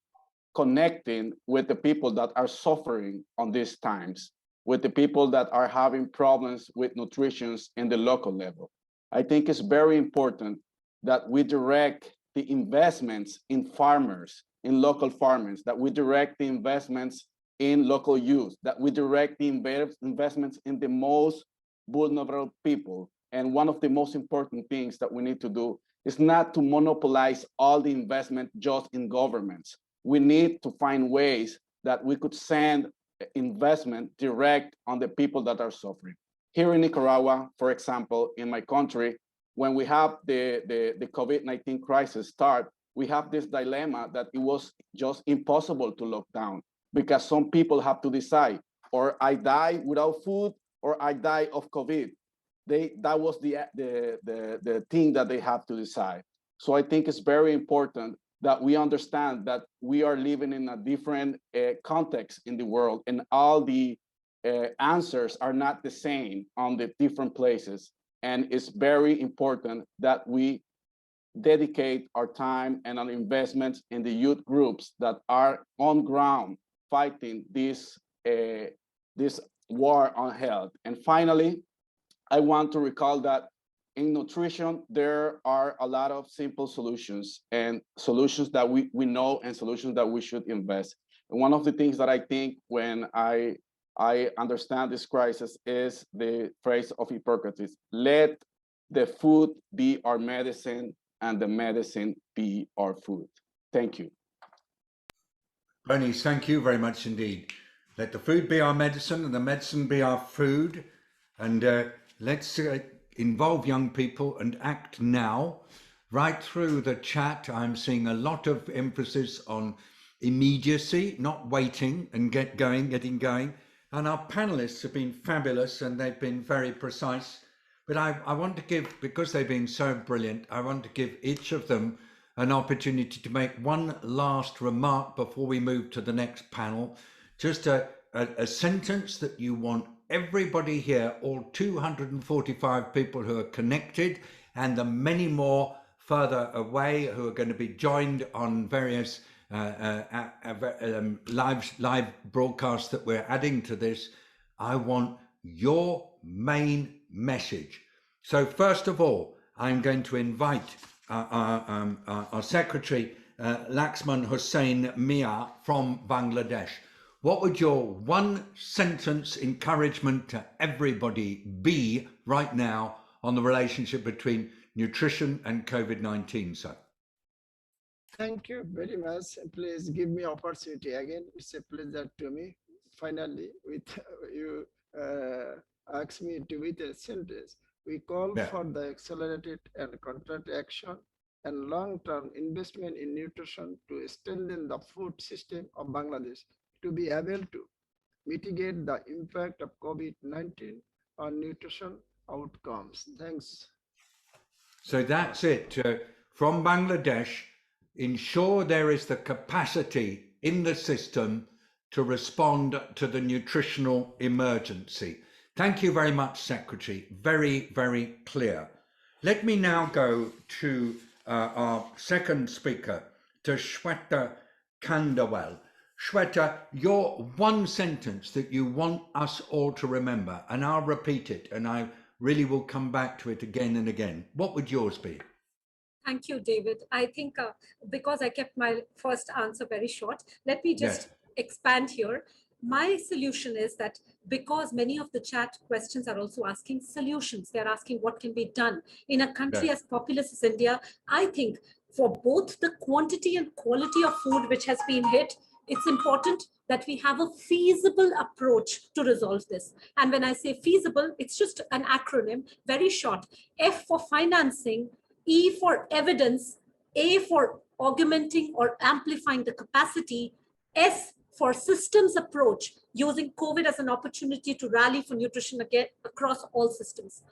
connecting with the people that are suffering on these times, with the people that are having problems with nutrition in the local level. I think it's very important that we direct the investments in farmers, in local farmers, that we direct the investments in local youth, that we direct the investments in the most vulnerable people. And one of the most important things that we need to do is not to monopolize all the investment just in governments. We need to find ways that we could send investment direct on the people that are suffering. Here in Nicaragua, for example, in my country, when we have the COVID-19 crisis start, we have this dilemma that it was just impossible to lock down because some people have to decide, or I die without food, or I die of COVID. That was the thing that they have to decide. So I think it's very important that we understand that we are living in a different context in the world, and all the answers are not the same on the different places. And it's very important that we dedicate our time and our investments in the youth groups that are on ground fighting this war on health. And finally, I want to recall that in nutrition, there are a lot of simple solutions and solutions that we know and solutions that we should invest. And one of the things that I think when I understand this crisis is the phrase of Hippocrates, let the food be our medicine and the medicine be our food. Thank you. Bernice, thank you very much indeed. Let the food be our medicine and the medicine be our food. And let's involve young people and act now. Right through the chat, I'm seeing a lot of emphasis on immediacy, not waiting, and getting going. And our panelists have been fabulous and they've been very precise. But I want to give, because they've been so brilliant, I want to give each of them an opportunity to make one last remark before we move to the next panel. Just a sentence that you want everybody here, all 245 people who are connected, and the many more further away who are going to be joined on various live broadcasts that we're adding to this. I want your main message. So first of all, I'm going to invite our secretary, Laxman Hussain Mia from Bangladesh. What would your one sentence encouragement to everybody be right now on the relationship between nutrition and COVID-19, sir? Thank you very much. Please give me opportunity again. It's a pleasure to me. Finally, with you ask me to with a sentence. We call for the accelerated and concerted action and long-term investment in nutrition to strengthen the food system of Bangladesh to be able to mitigate the impact of COVID-19 on nutrition outcomes. Thanks. So that's it. From Bangladesh, ensure there is the capacity in the system to respond to the nutritional emergency. Thank you very much, Secretary. Very, very clear. Let me now go to our second speaker, to Shweta Kandawal. Shweta, your one sentence that you want us all to remember, and I'll repeat it, and I really will come back to it again and again. What would yours be? Thank you, David. I think because I kept my first answer very short, let me just expand here. My solution is that because many of the chat questions are also asking solutions, they're asking what can be done. In a country as populous as India, I think for both the quantity and quality of food which has been hit, it's important that we have a feasible approach to resolve this. And when I say feasible, it's just an acronym, very short. F for financing, E for evidence, A for augmenting or amplifying the capacity, S for systems approach, using COVID as an opportunity to rally for nutrition again across all systems.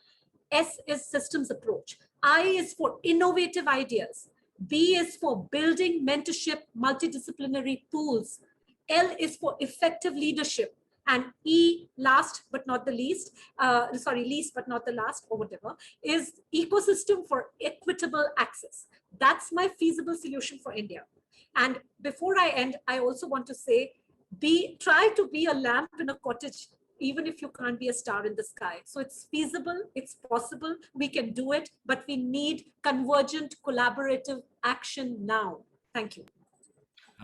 S is systems approach. I is for innovative ideas. B is for building mentorship, multidisciplinary tools. L is for effective leadership. And E, last but not the least, least but not the last, or whatever, is ecosystem for equitable access. That's my feasible solution for India. And before I end, I also want to say, try to be a lamp in a cottage, even if you can't be a star in the sky. So it's feasible, it's possible, we can do it, but we need convergent, collaborative action now. Thank you.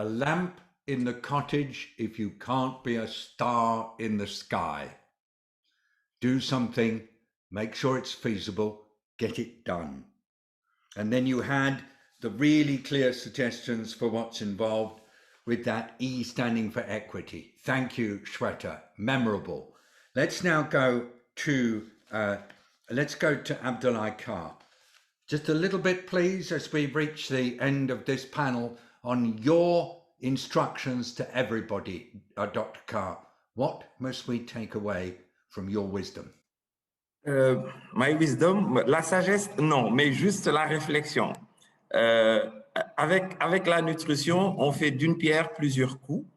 A lamp in the cottage if you can't be a star in the sky. Do something, make sure it's feasible, get it done. And then you had the really clear suggestions for what's involved with that E standing for equity. Thank you, Shweta, memorable. Let's now go to Abdullah Kar. Just a little bit, please, as we reach the end of this panel, on your instructions to everybody, Dr. Kar. What must we take away from your wisdom? My wisdom, la sagesse, non, mais juste la réflexion. Avec la nutrition, on fait d'une pierre plusieurs coups.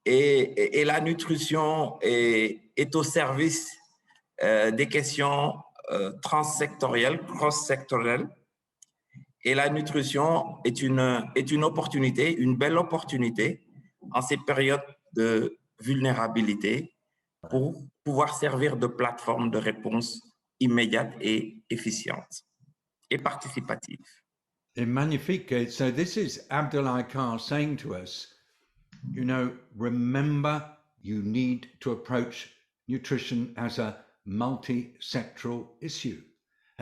Et la nutrition est au service des questions transsectorielles, cross-sectorielles. Et la nutrition est une opportunité, une belle opportunité en ces périodes de vulnérabilité pour pouvoir servir de plateforme de réponse immédiate et efficiente et participative. Magnifique. So this is Abdullah Kar saying to us, you know, remember you need to approach nutrition as a multi-sectoral issue.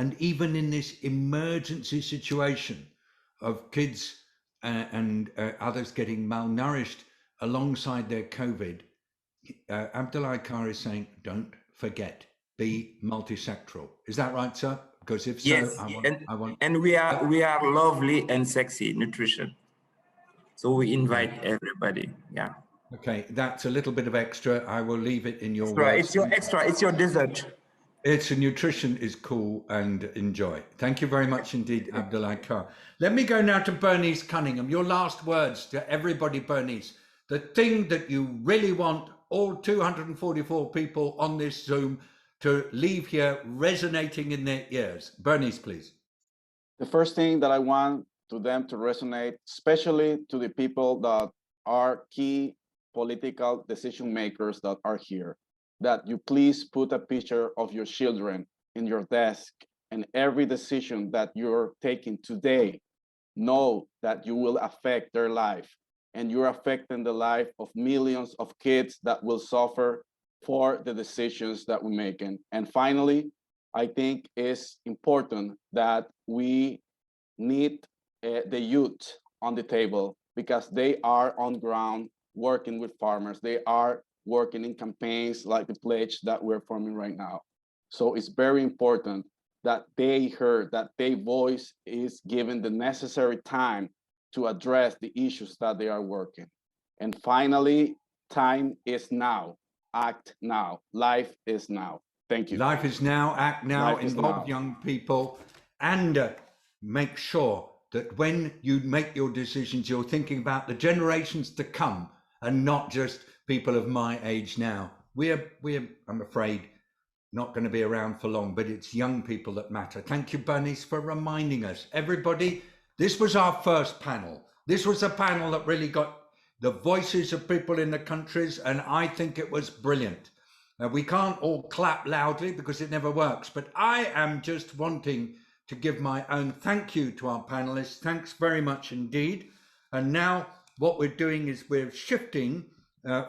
And even in this emergency situation of kids and others getting malnourished alongside their COVID, Abdullah Kar is saying, don't forget, be multisectoral. Is that right, sir? Because if so, yes, I want. And we are lovely and sexy nutrition. So we invite everybody. Yeah. Okay, that's a little bit of extra. I will leave it in your Extra, words. it's your extra, it's your dessert. It's a nutrition is cool and enjoy. Thank you very much indeed, Abdullah Kar. Let me go now to Bernice Cunningham. Your last words to everybody, Bernice. The thing that you really want all 244 people on this Zoom to leave here resonating in their ears. Bernice, please. The first thing that I want to them to resonate, especially to the people that are key political decision makers that are here, that you please put a picture of your children in your desk, and every decision that you're taking today, know that you will affect their life, and you're affecting the life of millions of kids that will suffer for the decisions that we're making. And finally, I think it's important that we need the youth on the table, because they are on ground working with farmers. They are working in campaigns like the pledge that we're forming right now. So it's very important that they heard, that their voice is given the necessary time to address the issues that they are working. And finally, time is now. Act now. Life is now. Thank you. Life is now, act now, involve now. young people, and make sure that when you make your decisions, you're thinking about the generations to come and not just people of my age now. We're I'm afraid, not going to be around for long, but it's young people that matter. Thank you, Bernice, for reminding us. Everybody, this was our first panel. This was a panel that really got the voices of people in the countries, and I think it was brilliant. We can't all clap loudly because it never works, but I am just wanting to give my own thank you to our panelists. Thanks very much indeed. And now what we're doing is we're shifting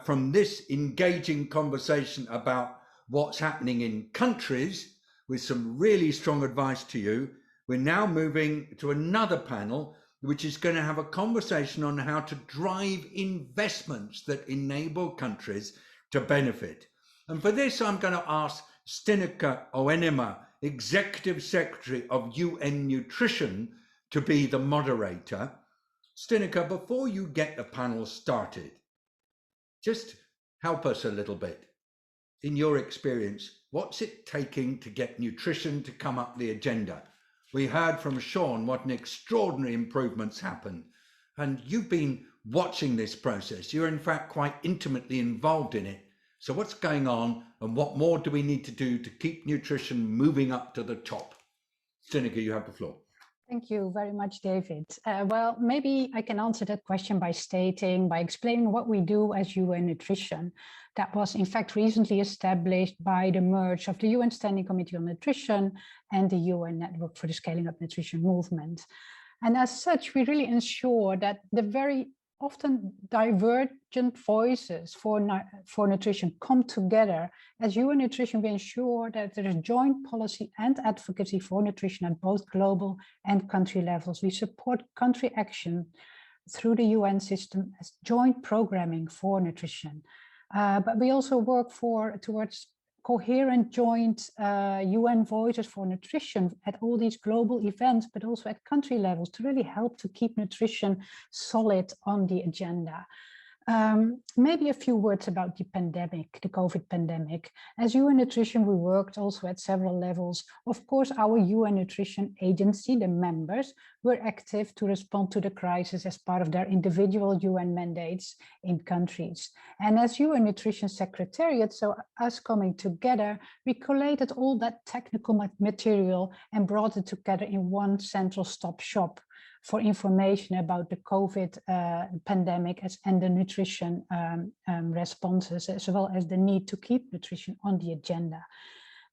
from this engaging conversation about what's happening in countries with some really strong advice to you. We're now moving to another panel, which is going to have a conversation on how to drive investments that enable countries to benefit. And for this, I'm going to ask Stineke Oenema, Executive Secretary of UN Nutrition, to be the moderator. Stineke, before you get the panel started, just help us a little bit. In your experience, what's it taking to get nutrition to come up the agenda? We heard from Sean what an extraordinary improvements happened, and you've been watching this process. You're in fact quite intimately involved in it. So what's going on, and what more do we need to do to keep nutrition moving up to the top? Stineke, you have the floor. Thank you very much, David. Well, maybe I can answer that question by explaining what we do as UN Nutrition. That was in fact recently established by the merge of the UN Standing Committee on Nutrition and the UN Network for the Scaling Up Nutrition Movement. And as such, we really ensure that the very often divergent voices for nutrition come together. As UN Nutrition, we ensure that there is joint policy and advocacy for nutrition at both global and country levels. We support country action through the UN system as joint programming for nutrition. But we also work towards coherent joint UN voices for nutrition at all these global events, but also at country levels to really help to keep nutrition solid on the agenda. Maybe a few words about the pandemic, the COVID pandemic. As UN Nutrition, we worked also at several levels. Of course, our UN Nutrition Agency, the members, were active to respond to the crisis as part of their individual UN mandates in countries. And as UN Nutrition Secretariat, so us coming together, we collated all that technical material and brought it together in one central stop shop for information about the COVID pandemic and the nutrition responses, as well as the need to keep nutrition on the agenda.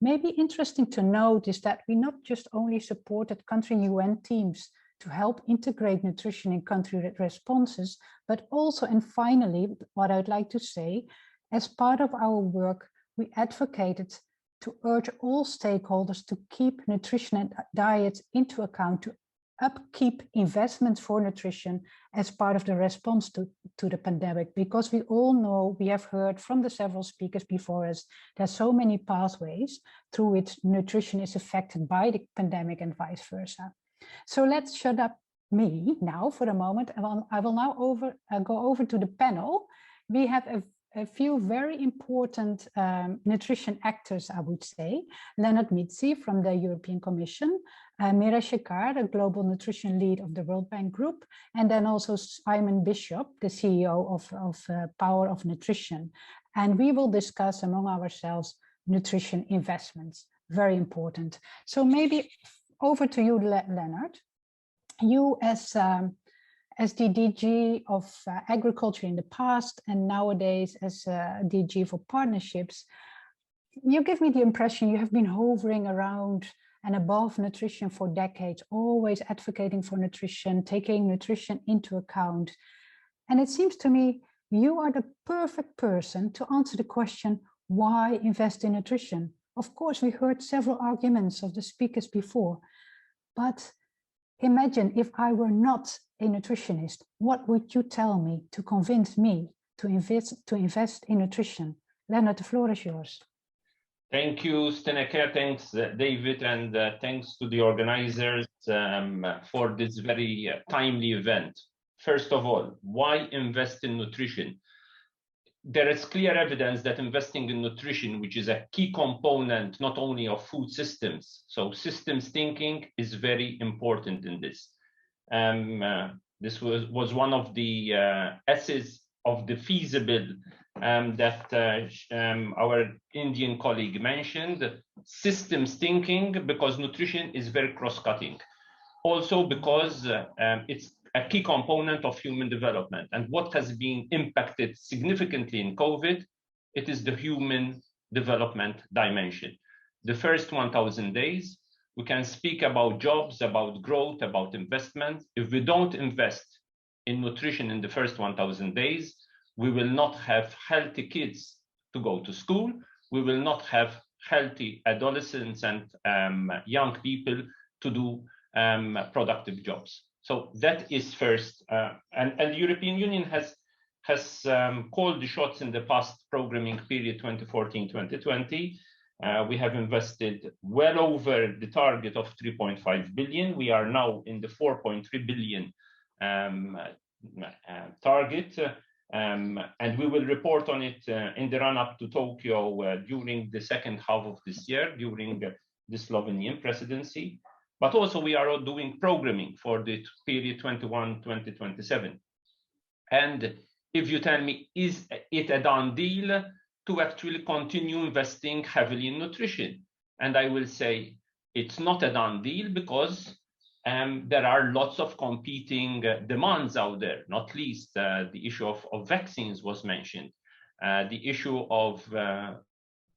Maybe interesting to note is that we not just only supported country UN teams to help integrate nutrition in country responses, but also, and finally, what I'd like to say, as part of our work, we advocated to urge all stakeholders to keep nutrition and diet into account, to upkeep investments for nutrition as part of the response to the pandemic, because we all know, we have heard from the several speakers before us, there's so many pathways through which nutrition is affected by the pandemic and vice versa. So let's shut up me now for a moment. I will now go over to the panel. We have a few very important nutrition actors, I would say. Leonard Mitzi from the European Commission, Mira Shekar, the Global Nutrition Lead of the World Bank Group, and then also Simon Bishop, the CEO of Power of Nutrition. And we will discuss among ourselves nutrition investments, very important. So maybe over to you, Leonard. You as the DG of agriculture in the past and nowadays as DG for partnerships, you give me the impression you have been hovering around and above nutrition for decades, always advocating for nutrition, taking nutrition into account. And it seems to me you are the perfect person to answer the question, why invest in nutrition? Of course, we heard several arguments of the speakers before, but imagine if I were not a nutritionist, what would you tell me to convince me to invest in nutrition? Leonard, the floor is yours. Thank you, Steneke. Thanks, David, and thanks to the organizers for this very timely event. First of all, why invest in nutrition? There is clear evidence that investing in nutrition, which is a key component not only of food systems, so systems thinking is very important in this. This was one of the essays of the feasible that our Indian colleague mentioned, systems thinking, because nutrition is very cross-cutting. Also because it's a key component of human development. And what has been impacted significantly in COVID, it is the human development dimension. The first 1,000 days, we can speak about jobs, about growth, about investment. If we don't invest in nutrition in the first 1,000 days, we will not have healthy kids to go to school. We will not have healthy adolescents and young people to do productive jobs. So that is first. And the European Union has called the shots in the past programming period 2014-2020. We have invested well over the target of 3.5 billion. We are now in the 4.3 billion target. And we will report on it in the run-up to Tokyo during the second half of this year, during the Slovenian presidency. But also we are doing programming for the period 21-2027. And if you tell me, is it a done deal to actually continue investing heavily in nutrition? And I will say it's not a done deal because there are lots of competing demands out there, not least the issue of vaccines was mentioned, the issue of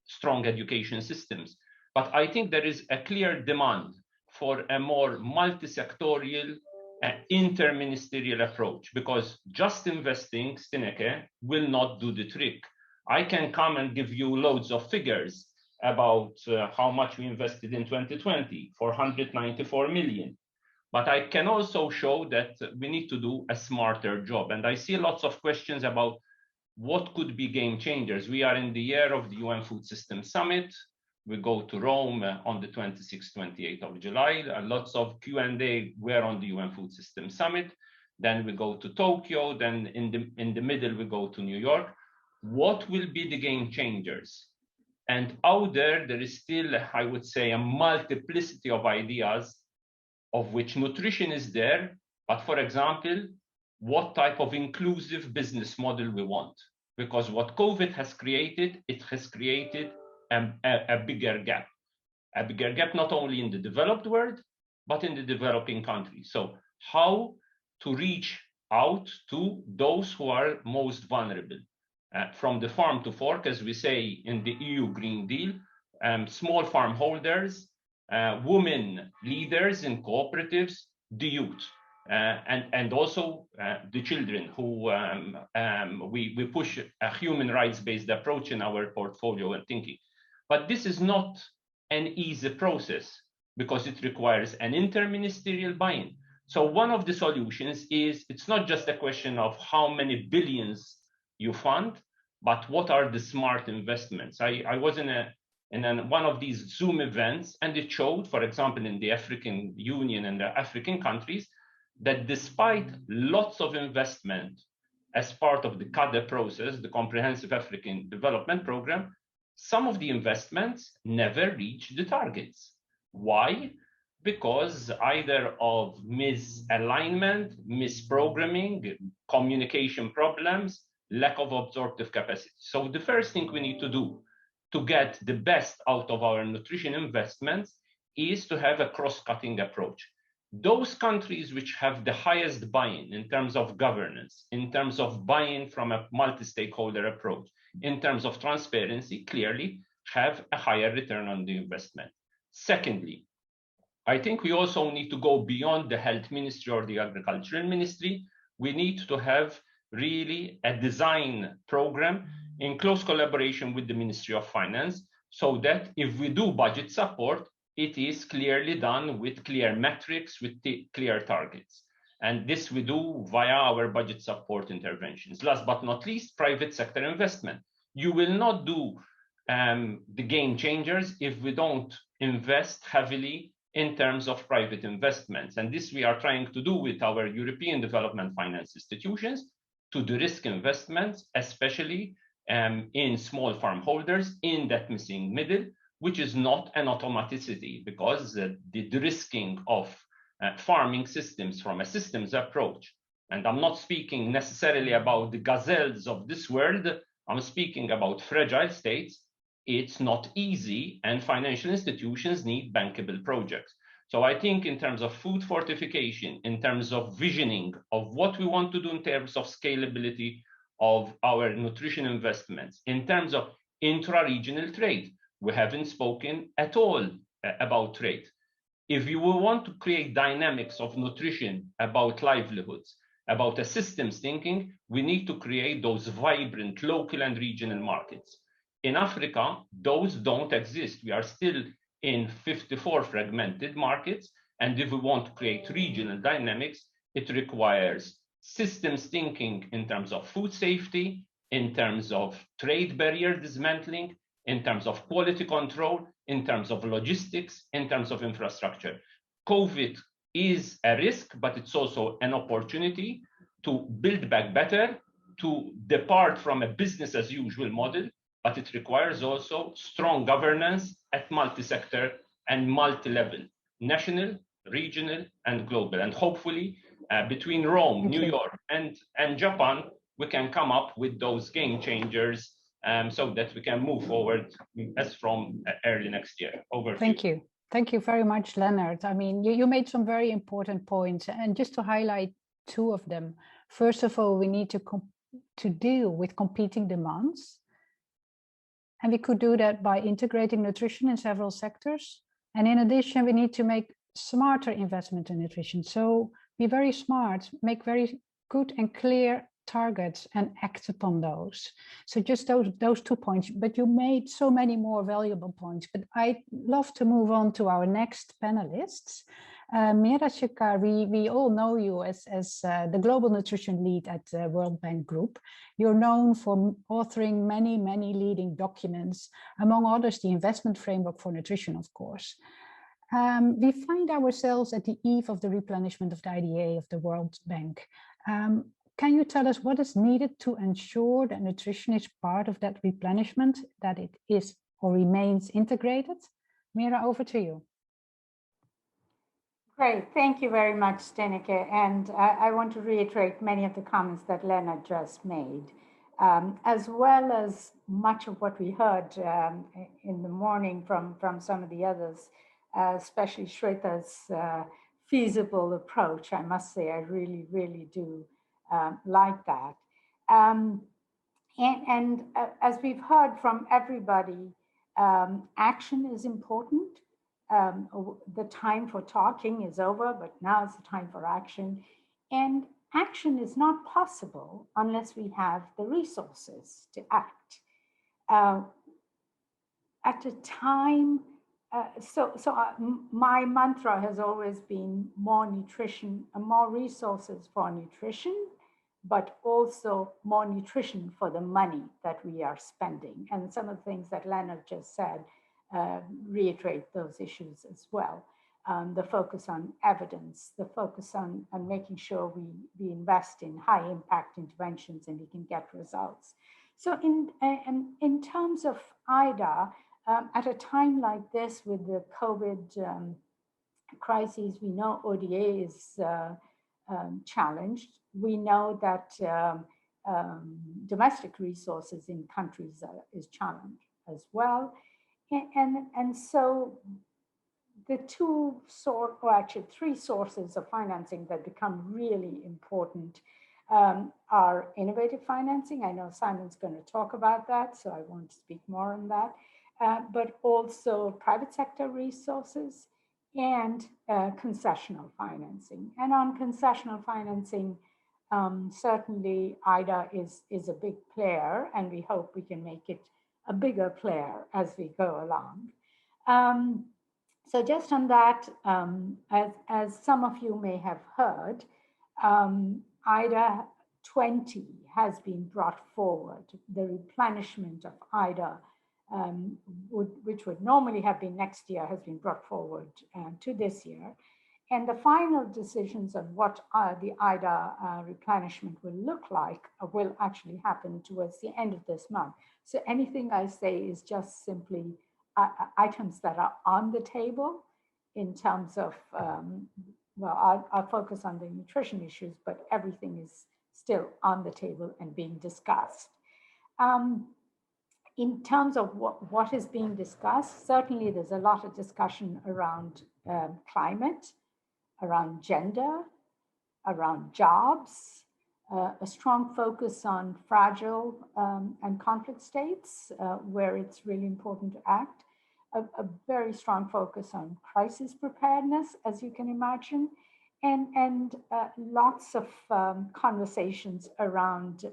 strong education systems. But I think there is a clear demand for a more multi-sectorial, interministerial approach, because just investing, Steneke, will not do the trick. I can come and give you loads of figures about how much we invested in 2020, 494 million. But I can also show that we need to do a smarter job. And I see lots of questions about what could be game changers. We are in the year of the UN Food Systems Summit. We go to Rome on the 26th, 28th of July. Lots of Q&A were on the UN Food Systems Summit. Then we go to Tokyo. Then in the middle, we go to New York. What will be the game changers? And out there is still, I would say, a multiplicity of ideas, of which nutrition is there. But for example, what type of inclusive business model we want? Because what COVID has created, it has created a bigger gap not only in the developed world, but in the developing countries. So how to reach out to those who are most vulnerable, from the farm to fork, as we say in the EU Green Deal, small farm holders, women leaders in cooperatives, the youth, and also the children who we push a human rights-based approach in our portfolio and thinking. But this is not an easy process because it requires an interministerial buy-in. So one of the solutions is, it's not just a question of how many billions you fund, but what are the smart investments. I was in one of these Zoom events, and it showed, for example, in the African Union and the African countries, that despite lots of investment as part of the CADE process, the Comprehensive African Development Program, some of the investments never reach the targets. Why? Because either of misalignment, misprogramming, communication problems, lack of absorptive capacity. So the first thing we need to do to get the best out of our nutrition investments is to have a cross-cutting approach. Those countries which have the highest buy-in in terms of governance, in terms of buy-in from a multi-stakeholder approach, in terms of transparency, clearly have a higher return on the investment. Secondly, I think we also need to go beyond the health ministry or the agricultural ministry. We need to have really a design program in close collaboration with the Ministry of Finance, so that if we do budget support, it is clearly done with clear metrics, with clear targets. And this we do via our budget support interventions. Last but not least, private sector investment. You will not do the game changers if we don't invest heavily in terms of private investments. And this we are trying to do with our European development finance institutions to de-risk investments, especially in small farm holders, in that missing middle, which is not an automaticity, because the de-risking of farming systems from a systems approach, and I'm not speaking necessarily about the gazelles of this world, I'm speaking about fragile states, it's not easy, and financial institutions need bankable projects. So I think in terms of food fortification, in terms of visioning of what we want to do in terms of scalability of our nutrition investments, in terms of intra-regional trade, we haven't spoken at all about trade. If you will want to create dynamics of nutrition about livelihoods, about a systems thinking, we need to create those vibrant local and regional markets. In Africa, those don't exist. We are still in 54 fragmented markets. And if we want to create regional dynamics, it requires systems thinking in terms of food safety, in terms of trade barrier dismantling, in terms of quality control, in terms of logistics, in terms of infrastructure. COVID is a risk, but it's also an opportunity to build back better, to depart from a business as usual model, but it requires also strong governance at multi-sector and multi-level, national, regional, and global. And hopefully between Rome, New York, and Japan, we can come up with those game changers so that we can move forward as from early next year. Over to you. Thank you. Thank you very much, Leonard. I mean, you made some very important points, and just to highlight two of them. First of all, we need to deal with competing demands. And we could do that by integrating nutrition in several sectors. And in addition, we need to make smarter investment in nutrition. So be very smart, make very good and clear targets and act upon those. So just those 2 points, but you made so many more valuable points. But I'd love to move on to our next panelists. Mira Shekar, we all know you as the Global Nutrition Lead at the World Bank Group. You're known for authoring many leading documents, among others, the Investment Framework for Nutrition, of course. We find ourselves at the eve of the replenishment of the IDA of the World Bank. Can you tell us what is needed to ensure that nutrition is part of that replenishment, that it is or remains integrated? Mira, over to you. Great, thank you very much, Stenike. And I want to reiterate many of the comments that Leonard just made, as well as much of what we heard in the morning from some of the others, especially Shweta's feasible approach. I must say, I really do like that. And as we've heard from everybody, action is important. The time for talking is over, but now it's the time for action. And action is not possible unless we have the resources to act. at a time, my mantra has always been more nutrition, more resources for nutrition, but also more nutrition for the money that we are spending. And some of the things that Leonard just said reiterate those issues as well. The focus on evidence, the focus on making sure we invest in high impact interventions and we can get results. So in terms of IDA, at a time like this with the COVID crises, we know ODA is challenged. We know that domestic resources in countries is challenged as well. And so the three sources of financing that become really important are innovative financing. I know Simon's going to talk about that, so I won't speak more on that, but also private sector resources and concessional financing. And on concessional financing, certainly IDA is a big player, and we hope we can make it a bigger player as we go along. So just on that, as some of you may have heard, IDA 20 has been brought forward. The replenishment of IDA, which would normally have been next year, has been brought forward to this year. And the final decisions on what the IDA replenishment will look like will actually happen towards the end of this month. So anything I say is just simply items that are on the table in terms of, well, I'll focus on the nutrition issues, but everything is still on the table and being discussed. In terms of what is being discussed, certainly there's a lot of discussion around climate, around gender, around jobs, a strong focus on fragile and conflict states where it's really important to act, a very strong focus on crisis preparedness, as you can imagine, and lots of conversations around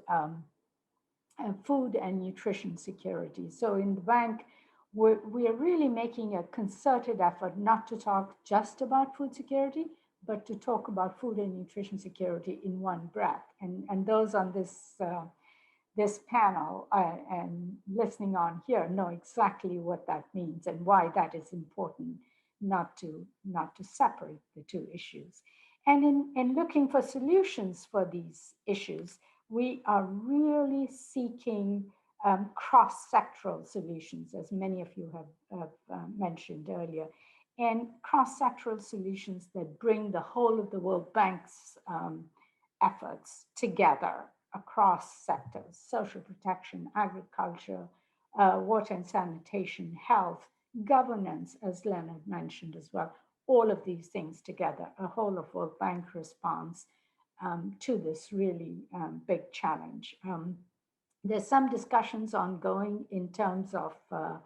food and nutrition security. So in the bank, we are really making a concerted effort not to talk just about food security, but to talk about food and nutrition security in one breath. And those on this panel and listening on here know exactly what that means and why that is important, not to separate the two issues. And in looking for solutions for these issues, we are really seeking cross-sectoral solutions, as many of you have mentioned earlier, and cross-sectoral solutions that bring the whole of the World Bank's efforts together across sectors: social protection, agriculture, water and sanitation, health, governance, as Leonard mentioned as well. All of these things together, a whole of World Bank response to this really big challenge. There's some discussions ongoing in terms of the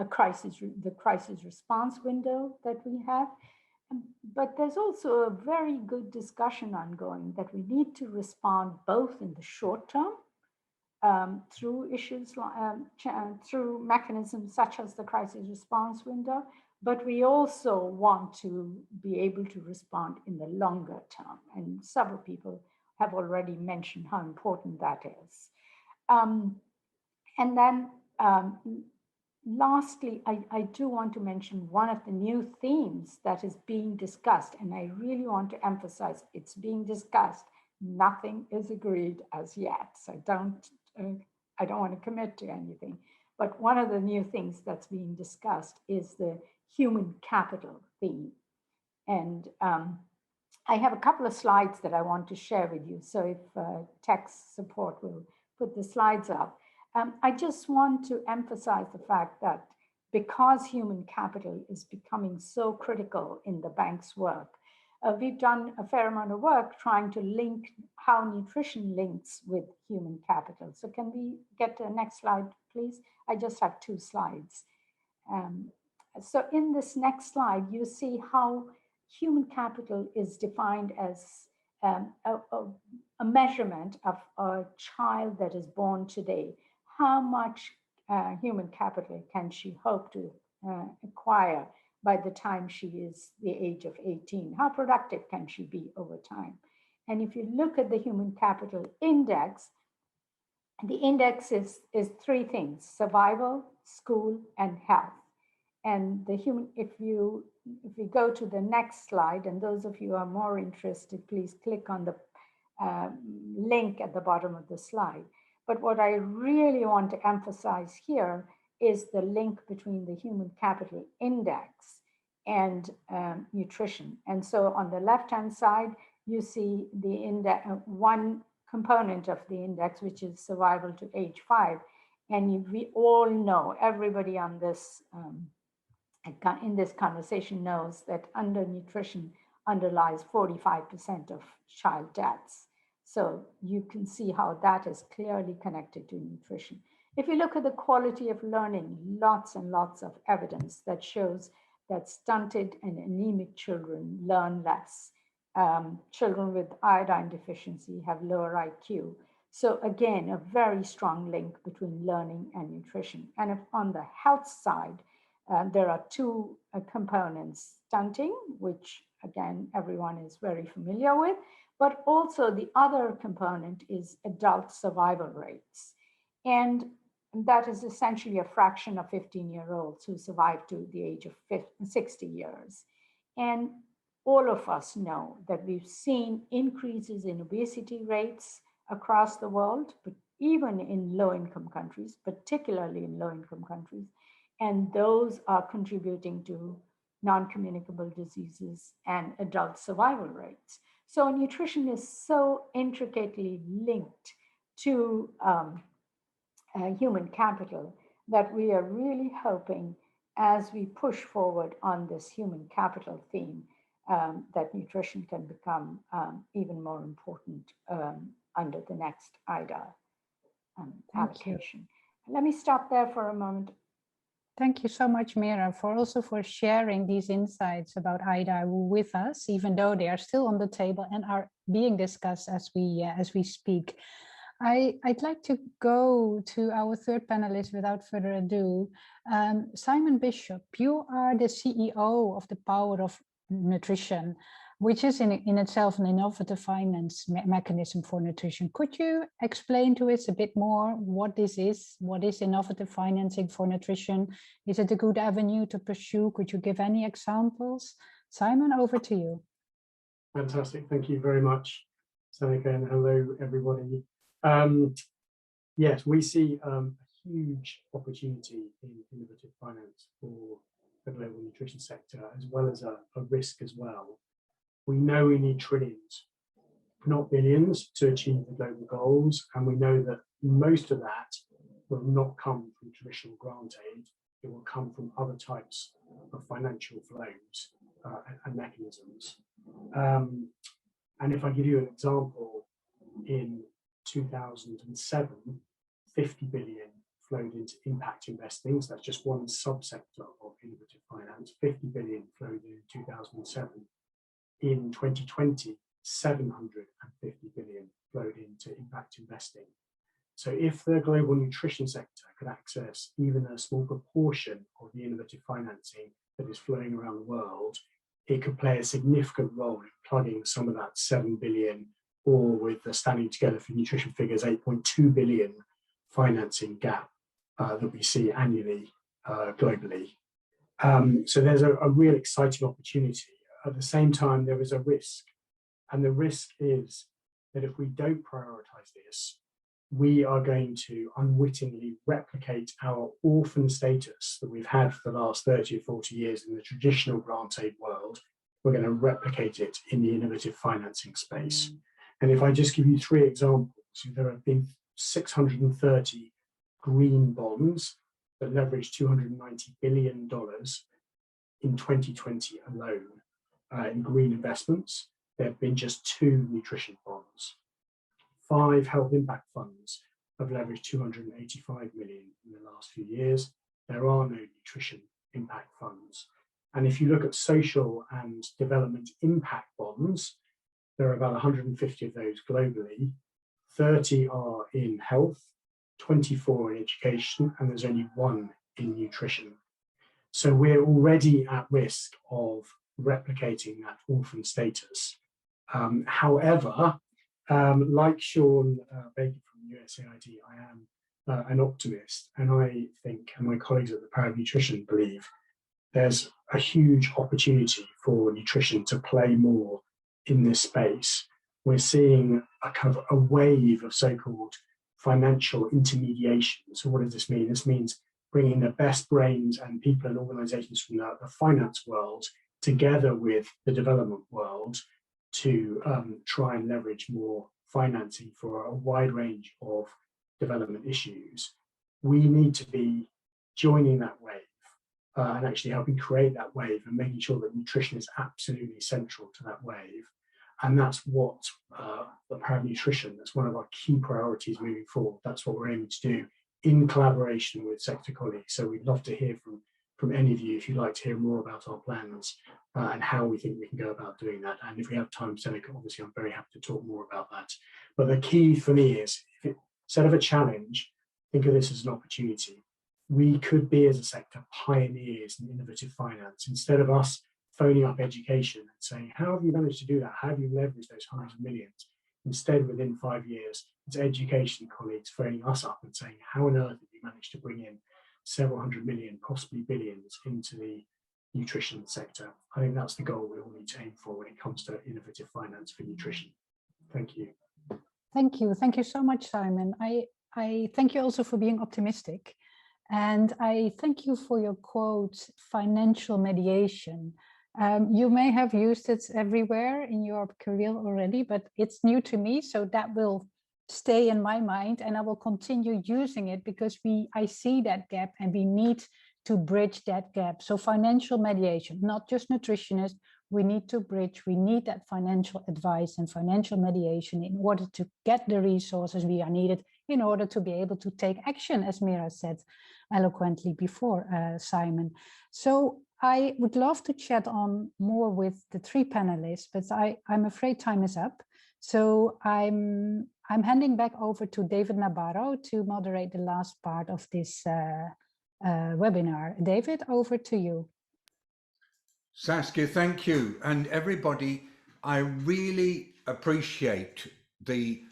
crisis response window that we have. But there's also a very good discussion ongoing that we need to respond both in the short term through issues, through mechanisms such as the crisis response window, but we also want to be able to respond in the longer term. And several people have already mentioned how important that is. And then lastly, I do want to mention one of the new themes that is being discussed, and I really want to emphasize it's being discussed. Nothing is agreed as yet, so I don't want to commit to anything. But one of the new things that's being discussed is the human capital theme. And I have a couple of slides that I want to share with you. So if tech support will put the slides up. I just want to emphasize the fact that because human capital is becoming so critical in the bank's work, we've done a fair amount of work trying to link how nutrition links with human capital. So can we get to the next slide, please? I just have 2 slides. So in this next slide, you see how human capital is defined as a measurement of a child that is born today. How much human capital can she hope to acquire by the time she is the age of 18? How productive can she be over time? And if you look at the human capital index, the index is three things: survival, school, and health. And the human, if we go to the next slide, and those of you who are more interested, please click on the link at the bottom of the slide. But what I really want to emphasize here is the link between the human capital index and nutrition. And so on the left-hand side, you see the index, one component of the index, which is survival to age 5. And we all know, everybody on this in this conversation knows that undernutrition underlies 45% of child deaths. So you can see how that is clearly connected to nutrition. If you look at the quality of learning, lots and lots of evidence that shows that stunted and anemic children learn less. Children with iodine deficiency have lower IQ. So again, a very strong link between learning and nutrition. And if on the health side, there are two components: stunting, which again, everyone is very familiar with, but also the other component is adult survival rates. And that is essentially a fraction of 15-year-olds who survive to the age of 60 years. And all of us know that we've seen increases in obesity rates across the world, but even in low-income countries, particularly in low-income countries. And those are contributing to non-communicable diseases and adult survival rates. So nutrition is so intricately linked to human capital that we are really hoping, as we push forward on this human capital theme, that nutrition can become even more important under the next IDA allocation. Let me stop there for a moment. Thank you so much, Mira, for sharing these insights about IDA with us, even though they are still on the table and are being discussed as we speak. I'd like to go to our third panelist without further ado. Simon Bishop, you are the CEO of the Power of Nutrition, which is in itself an innovative finance mechanism for nutrition. Could you explain to us a bit more what this is? What is innovative financing for nutrition? Is it a good avenue to pursue? Could you give any examples? Simon, over to you. Fantastic. Thank you very much, Seneca, and hello, everybody. Yes, we see a huge opportunity in innovative finance for the global nutrition sector, as well as a risk as well. We know we need trillions, not billions, to achieve the global goals, and we know that most of that will not come from traditional grant aid. It will come from other types of financial flows and mechanisms. And if I give you an example, in 2007, 50 billion flowed into impact investing. So that's just one subsector of innovative finance. 50 billion flowed in 2007. In 2020, 750 billion flowed into impact investing. So if the global nutrition sector could access even a small proportion of the innovative financing that is flowing around the world, it could play a significant role in plugging some of that 7 billion, or with the Standing Together for Nutrition figures, 8.2 billion financing gap that we see annually globally. So there's a real exciting opportunity. At the same time, there is a risk. And the risk is that if we don't prioritize this, we are going to unwittingly replicate our orphan status that we've had for the last 30 or 40 years in the traditional grant aid world. We're going to replicate it in the innovative financing space. And if I just give you 3 examples, there have been 630 green bonds that leverage $290 billion in 2020 alone in green investments. There have been just 2 nutrition bonds. 5 health impact funds have leveraged 285 million in the last few years. There are no nutrition impact funds. And if you look at social and development impact bonds, there are about 150 of those globally. 30 are in health, 24 in education, and there's only 1 in nutrition. So we're already at risk of replicating that orphan status. However, like Sean Baker from USAID, I am an optimist, and I think, and my colleagues at the Power of Nutrition believe, there's a huge opportunity for nutrition to play more in this space. We're seeing a kind of a wave of so-called financial intermediation. So what does this mean? This means bringing the best brains and people and organizations from the finance world together with the development world to try and leverage more financing for a wide range of development issues. We need to be joining that wave and actually helping create that wave and making sure that nutrition is absolutely central to that wave. And that's what the Power of Nutrition, that's one of our key priorities moving forward. That's what we're aiming to do in collaboration with sector colleagues. So we'd love to hear from any of you if you'd like to hear more about our plans and how we think we can go about doing that. And if we have time, Seneca, obviously I'm very happy to talk more about that. But the key for me is, instead of a challenge, think of this as an opportunity. We could be, as a sector, pioneers in innovative finance. Instead of us phoning up education and saying, how have you managed to do that? How have you leveraged those hundreds of millions? Instead, within 5 years, it's education colleagues phoning us up and saying, how on earth have you managed to bring in several hundred million, possibly billions, into the nutrition sector? I think that's the goal we all need to aim for when it comes to innovative finance for nutrition. Thank you. Thank you. Thank you so much, Simon. I thank you also for being optimistic. And I thank you for your quote, financial mediation. You may have used it everywhere in your career already, but it's new to me. So that will stay in my mind and I will continue using it because I see that gap and we need to bridge that gap. So financial mediation, not just nutritionists, we need to bridge, we need that financial advice and financial mediation in order to get the resources we are needed in order to be able to take action, as Mira said eloquently before, Simon. So I would love to chat on more with the 3 panelists, but I'm afraid time is up. So I'm handing back over to David Nabarro to moderate the last part of this webinar. David, over to you. Saskia, thank you. And everybody, I really appreciate the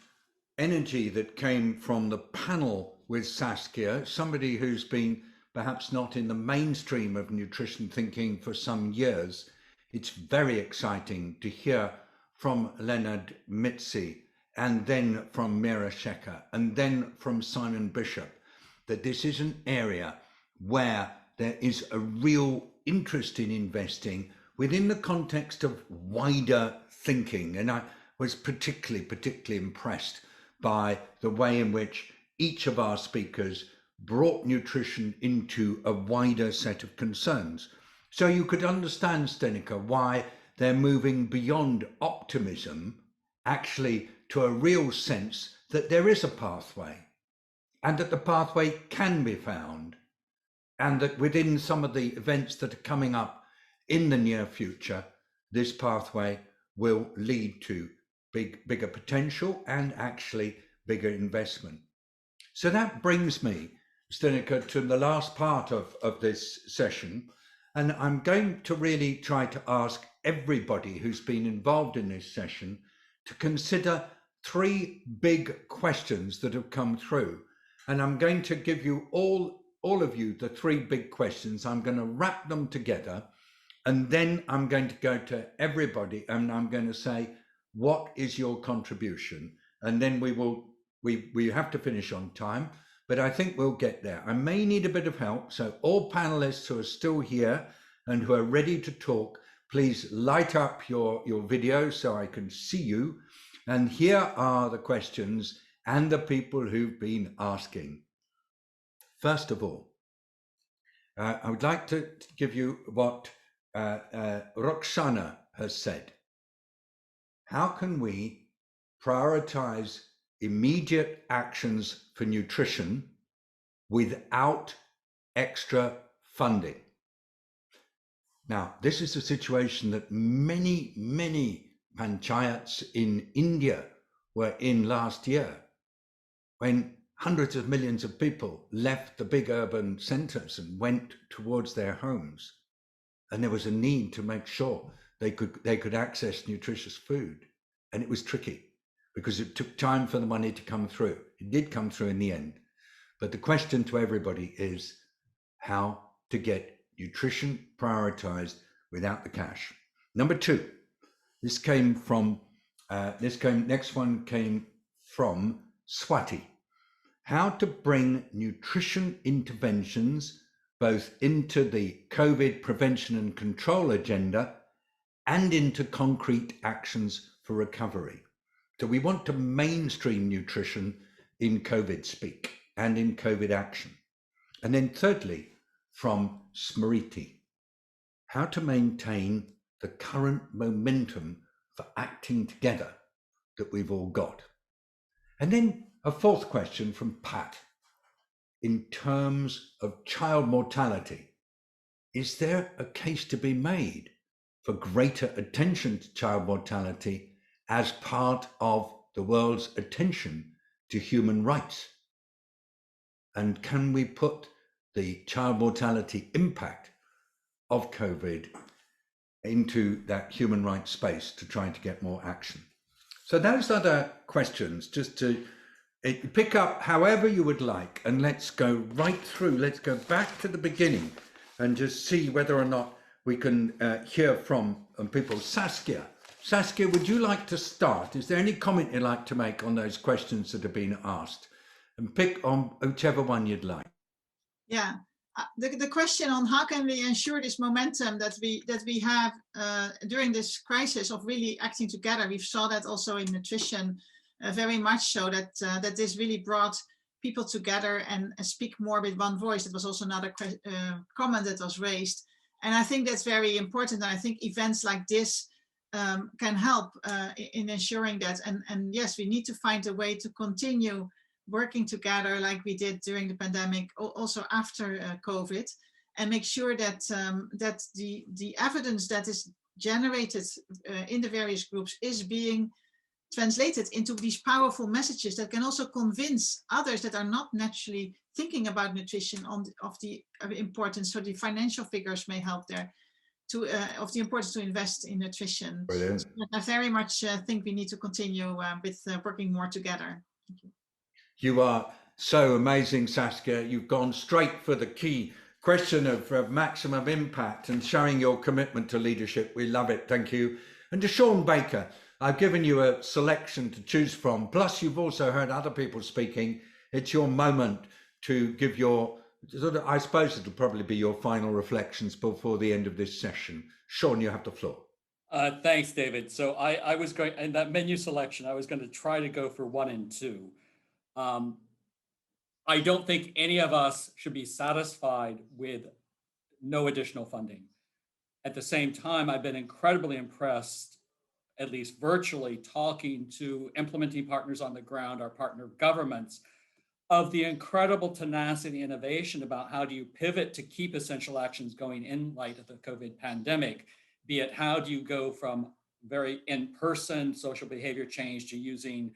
energy that came from the panel with Saskia, somebody who's been perhaps not in the mainstream of nutrition thinking for some years. It's very exciting to hear from Leonard Mitzi and then from Mira Shekhar and then from Simon Bishop that this is an area where there is a real interest in investing within the context of wider thinking. And I was particularly impressed by the way in which each of our speakers brought nutrition into a wider set of concerns. So you could understand, Stenica, why they're moving beyond optimism actually to a real sense that there is a pathway and that the pathway can be found, and that within some of the events that are coming up in the near future, this pathway will lead to bigger potential and actually bigger investment. So that brings me, Stenica, to the last part of this session. And I'm going to really try to ask everybody who's been involved in this session to consider 3 big questions that have come through. And I'm going to give you all of you the 3 big questions. I'm going to wrap them together, and then I'm going to go to everybody and I'm going to say, what is your contribution? And then we have to finish on time, but I think we'll get there. I may need a bit of help. So all panelists who are still here and who are ready to talk, please light up your video so I can see you. And here are the questions and the people who've been asking. First of all, I would like to give you what Roxana has said. How can we prioritize immediate actions for nutrition without extra funding? Now, this is a situation that many panchayats in India were in last year, when hundreds of millions of people left the big urban centers and went towards their homes. And there was a need to make sure they could access nutritious food. And it was tricky because it took time for the money to come through. It did come through in the end. But the question to everybody is how to get nutrition prioritized without the cash. Number two, next one came from Swati. How to bring nutrition interventions both into the COVID prevention and control agenda and into concrete actions for recovery. So we want to mainstream nutrition in COVID speak and in COVID action. And then thirdly, from Smriti, how to maintain the current momentum for acting together that we've all got. And then a fourth question from Pat. In terms of child mortality, is there a case to be made for greater attention to child mortality as part of the world's attention to human rights? And can we put the child mortality impact of COVID into that human rights space to try to get more action? So those are the questions, just to pick up however you would like, and let's go right through. Let's go back to the beginning and just see whether or not we can hear from people. Saskia, would you like to start? Is there any comment you'd like to make on those questions that have been asked? And pick on whichever one you'd like. Yeah, the question on how can we ensure this momentum that we have during this crisis of really acting together. We saw that also in nutrition, very much so that that this really brought people together and speak more with one voice. It was also another comment that was raised, and I think that's very important. And I think events like this can help in ensuring that. And yes, we need to find a way to continue working together like we did during the pandemic, also after COVID, and make sure that that the evidence that is generated in the various groups is being translated into these powerful messages that can also convince others that are not naturally thinking about nutrition of the importance. So the financial figures may help there of the importance to invest in nutrition. Brilliant. So I very much think we need to continue with working more together. Thank you. You are so amazing, Saskia. You've gone straight for the key question of maximum impact and showing your commitment to leadership. We love it. Thank you. And to Sean Baker, I've given you a selection to choose from. Plus, you've also heard other people speaking. It's your moment to give your, I suppose it'll probably be your final reflections before the end of this session. Sean, you have the floor. Thanks, David. So I was going, in that menu selection, I was going to try to go for 1 and 2. I don't think any of us should be satisfied with no additional funding. At the same time, I've been incredibly impressed, at least virtually, talking to implementing partners on the ground, our partner governments, of the incredible tenacity and innovation about how do you pivot to keep essential actions going in light of the COVID pandemic, be it how do you go from very in-person social behavior change to using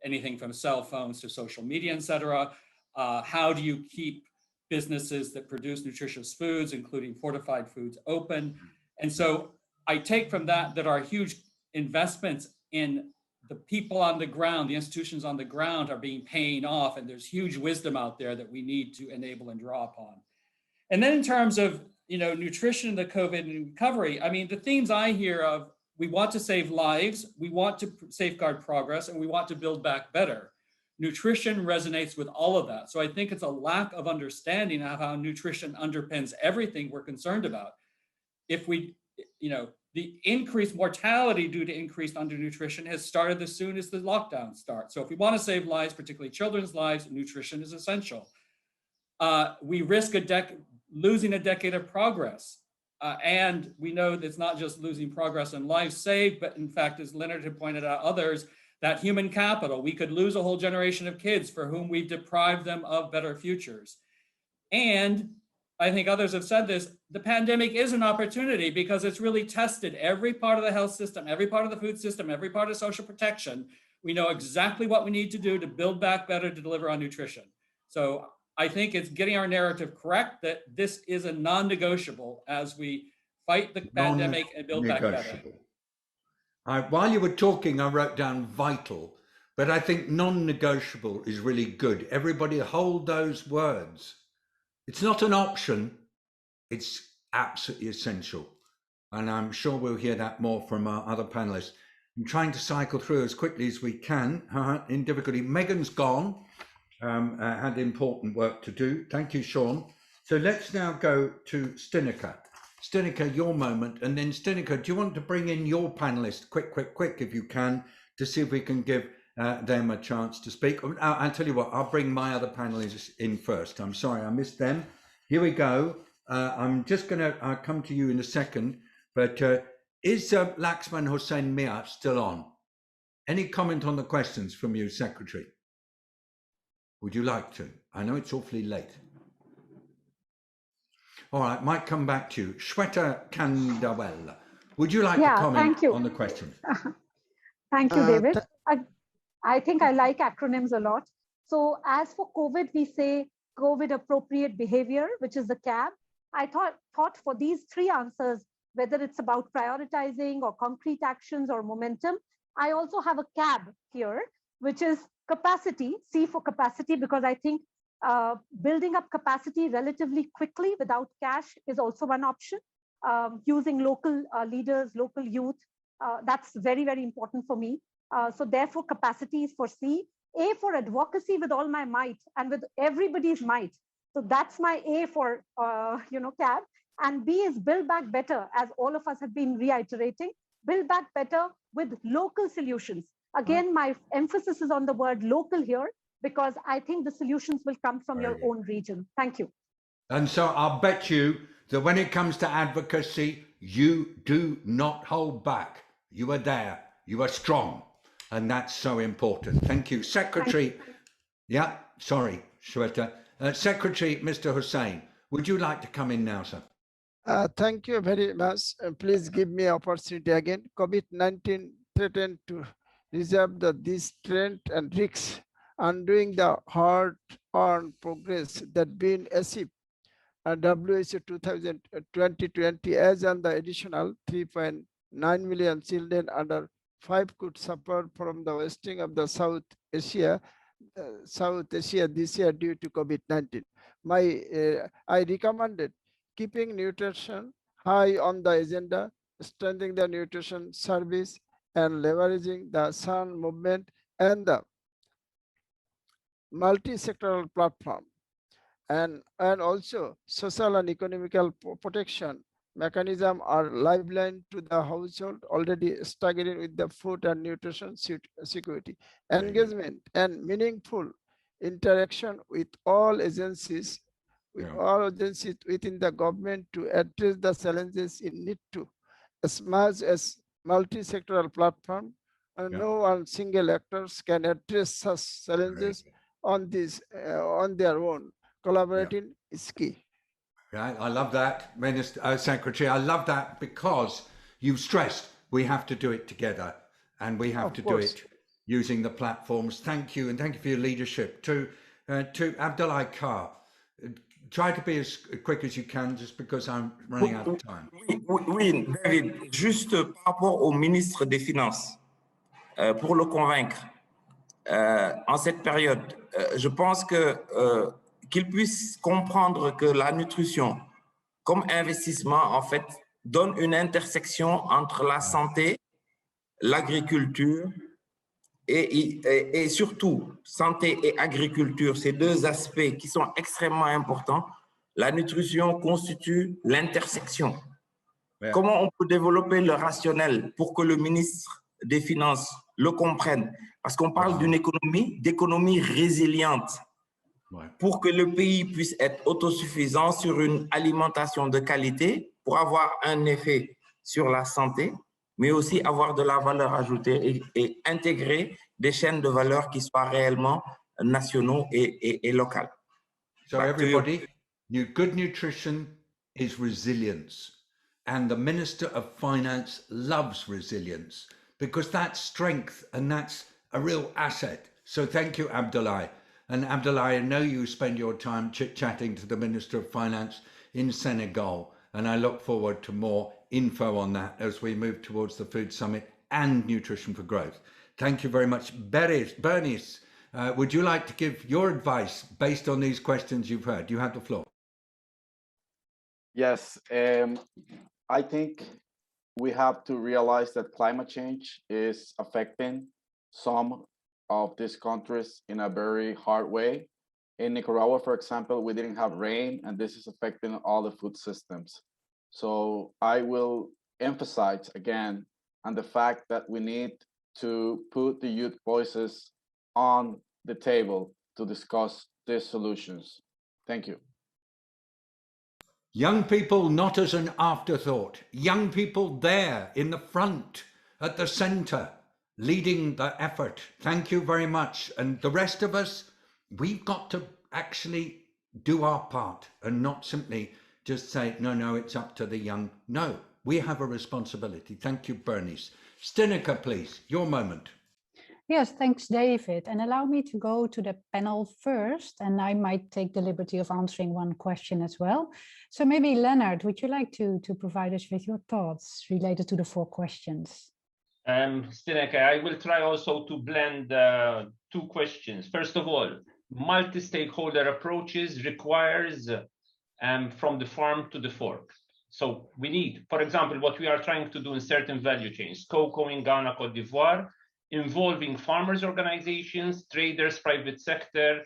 anything from cell phones to social media, et cetera. How do you keep businesses that produce nutritious foods, including fortified foods, open? And so I take from that our huge investments in the people on the ground, the institutions on the ground are paying off, and there's huge wisdom out there that we need to enable and draw upon. And then in terms of nutrition, the COVID and recovery, I mean, the themes I hear of, we want to save lives, we want to safeguard progress, and we want to build back better. Nutrition resonates with all of that. So I think it's a lack of understanding of how nutrition underpins everything we're concerned about. If we, the increased mortality due to increased undernutrition has started as soon as the lockdown starts. So if we want to save lives, particularly children's lives, nutrition is essential. We risk losing a decade of progress. And we know that it's not just losing progress and lives saved, but in fact, as Leonard had pointed out, others, that human capital, we could lose a whole generation of kids for whom we've deprived them of better futures. And I think others have said this, the pandemic is an opportunity because it's really tested every part of the health system, every part of the food system, every part of social protection We know exactly what we need to do to build back better to deliver on nutrition. So I think it's getting our narrative correct that this is a non-negotiable as we fight the pandemic and build back better. While you were talking, I wrote down vital, but I think non-negotiable is really good. Everybody hold those words. It's not an option, it's absolutely essential. And I'm sure we'll hear that more from our other panelists. I'm trying to cycle through as quickly as we can in difficulty. Megan's gone, had important work to do. Thank you, Sean. So let's now go to Stinica. Stinica, your moment. And then Stinica, do you want to bring in your panelists quick, if you can, to see if we can give them a chance to speak? I'll tell you what, I'll bring my other panelists in first. I'm sorry, I missed them. Here we go. I'm just going to come to you in a second, but is Laxman Hussain Mia still on? Any comment on the questions from you, Secretary? Would you like to? I know it's awfully late. All right, might come back to you. Shweta Kandawel, would you like to comment on the question? Thank you, David. I think I like acronyms a lot. So as for COVID, we say COVID appropriate behavior, which is the CAB. I thought for these three answers, whether it's about prioritizing or concrete actions or momentum, I also have a CAB here, which is capacity, C for capacity, because I think building up capacity relatively quickly without cash is also one option. Using local leaders, local youth, that's very, very important for me. So therefore, capacity is for C. A for advocacy with all my might and with everybody's might. So that's my A for, CAB. And B is build back better, as all of us have been reiterating. Build back better with local solutions. Again, my emphasis is on the word local here, because I think the solutions will come from your own region. Thank you. And so I'll bet you that when it comes to advocacy, you do not hold back. You are there, you are strong, and that's so important. Thank you. Secretary, yeah, sorry, Shweta. Secretary, Mr. Hussain, would you like to come in now, sir? Thank you very much. Please give me opportunity again. COVID-19 threatened to reserve this trend and risks, undoing the hard-earned progress that been achieved. WHO 2020 as and the additional 3.9 million children under 5 could suffer from the wasting of the South Asia this year due to COVID-19. I recommended keeping nutrition high on the agenda, strengthening the nutrition service, and leveraging the Sun movement and the multi-sectoral platform, and also social and economical protection mechanism are lifeline to the household already struggling with the food and nutrition security. Engagement and meaningful interaction with all agencies, within the government to address the challenges in need to, as much as multi-sectoral platform, and no one single actors can address such challenges on their own. Collaborating is key. Right, I love that, Minister, Secretary. I love that because you've stressed we have to do it together, and we have to do it using the platforms. Thank you, and thank you for your leadership. To Abdullah Kar, try to be as quick as you can, just because I'm running out of time. Oui, David, juste par rapport au ministre des Finances, pour le convaincre, en cette période, je pense qu'il puisse comprendre que la nutrition, comme investissement, en fait, donne une intersection entre la santé, l'agriculture et surtout santé et agriculture, ces deux aspects qui sont extrêmement importants. La nutrition constitue l'intersection. Comment on peut développer le rationnel pour que le ministre des Finances le comprenne? Parce qu'on parle d'économie résiliente. Pour que le pays puisse être autosuffisant sur une alimentation de qualité, pour avoir un effet sur la santé, mais aussi avoir de la valeur ajoutée et intégrer des chaînes de valeur qui soient réellement nationaux et locales. So everybody, good nutrition is resilience. And the Minister of Finance loves resilience, because that's strength and that's a real asset. So thank you, Abdoulaye. And Abdoulaye, I know you spend your time chit-chatting to the Minister of Finance in Senegal, and I look forward to more info on that as we move towards the Food Summit and Nutrition for Growth. Thank you very much. Bernice, would you like to give your advice based on these questions you've heard? You have the floor. Yes, I think we have to realize that climate change is affecting some of these countries in a very hard way. In Nicaragua, for example, we didn't have rain, and this is affecting all the food systems. So I will emphasize again on the fact that we need to put the youth voices on the table to discuss these solutions. Thank you. Young people not as an afterthought, young people there in the front, at the center, leading the effort. Thank you very much. And the rest of us, we've got to actually do our part and not simply just say, no, it's up to the young. No, we have a responsibility. Thank you, Bernice. Stinica, please, your moment. Yes, thanks, David. And allow me to go to the panel first, and I might take the liberty of answering one question as well. So maybe Leonard, would you like to provide us with your thoughts related to the 4 questions? Stinica, I will try also to blend 2 questions. First of all, multi-stakeholder approaches requires from the farm to the fork. So we need, for example, what we are trying to do in certain value chains, cocoa in Ghana, Cote d'Ivoire, involving farmers' organizations, traders, private sector,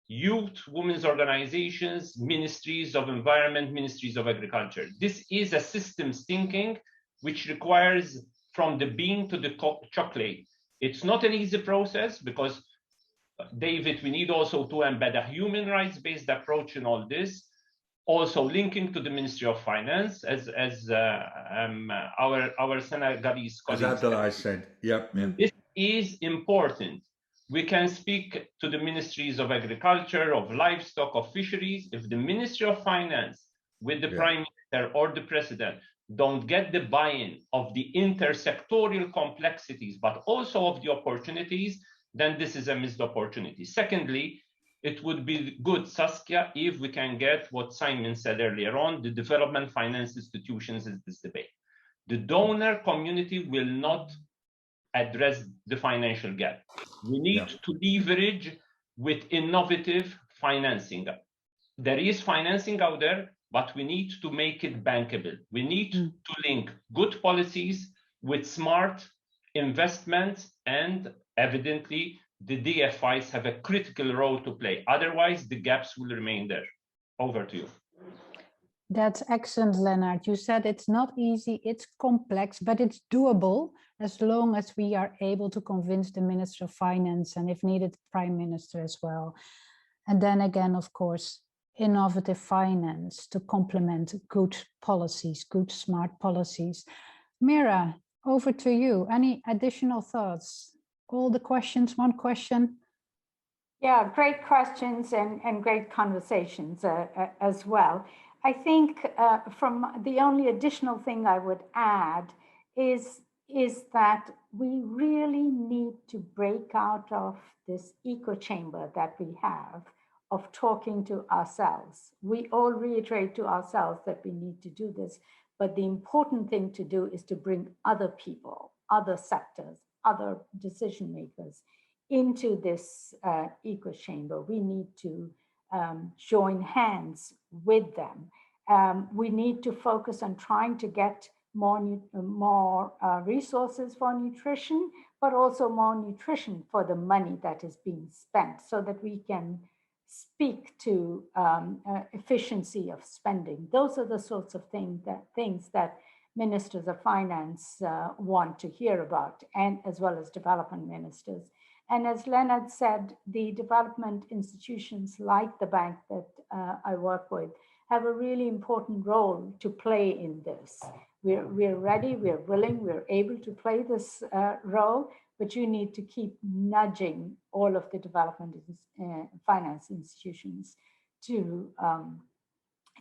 youth, women's organizations, ministries of environment, ministries of agriculture. This is a systems thinking which requires from the bean to the chocolate. It's not an easy process because, David, we need also to embed a human rights-based approach in all this. Also linking to the Ministry of Finance, as our Senegalese colleagues. As Abdoulaye said, yep. This is important. We can speak to the Ministries of Agriculture, of Livestock, of Fisheries. If the Ministry of Finance, with the Prime Minister or the President, don't get the buy-in of the intersectorial complexities, but also of the opportunities, then this is a missed opportunity. Secondly, it would be good, Saskia, if we can get what Simon said earlier on, the development finance institutions in this debate. The donor community will not address the financial gap. We need to leverage with innovative financing. There is financing out there, but we need to make it bankable. We need to link good policies with smart investments, and evidently the DFIs have a critical role to play. Otherwise, the gaps will remain there. Over to you. That's excellent, Leonard. You said it's not easy, it's complex, but it's doable as long as we are able to convince the Minister of Finance and, if needed, Prime Minister as well. And then again, of course, innovative finance to complement good policies, good smart policies. Mira, over to you. Any additional thoughts? All the questions, one question? Yeah, great questions and great conversations as well. I think from the only additional thing I would add is that we really need to break out of this echo chamber that we have of talking to ourselves. We all reiterate to ourselves that we need to do this, but the important thing to do is to bring other people, other sectors, other decision makers into this echo chamber. We need to join hands with them. We need to focus on trying to get more resources for nutrition, but also more nutrition for the money that is being spent, so that we can speak to efficiency of spending. Those are the sorts of things that ministers of finance want to hear about, and as well as development ministers. And as Leonard said, the development institutions like the bank that I work with have a really important role to play in this. We're ready, we're willing, we're able to play this role, but you need to keep nudging all of the development finance institutions to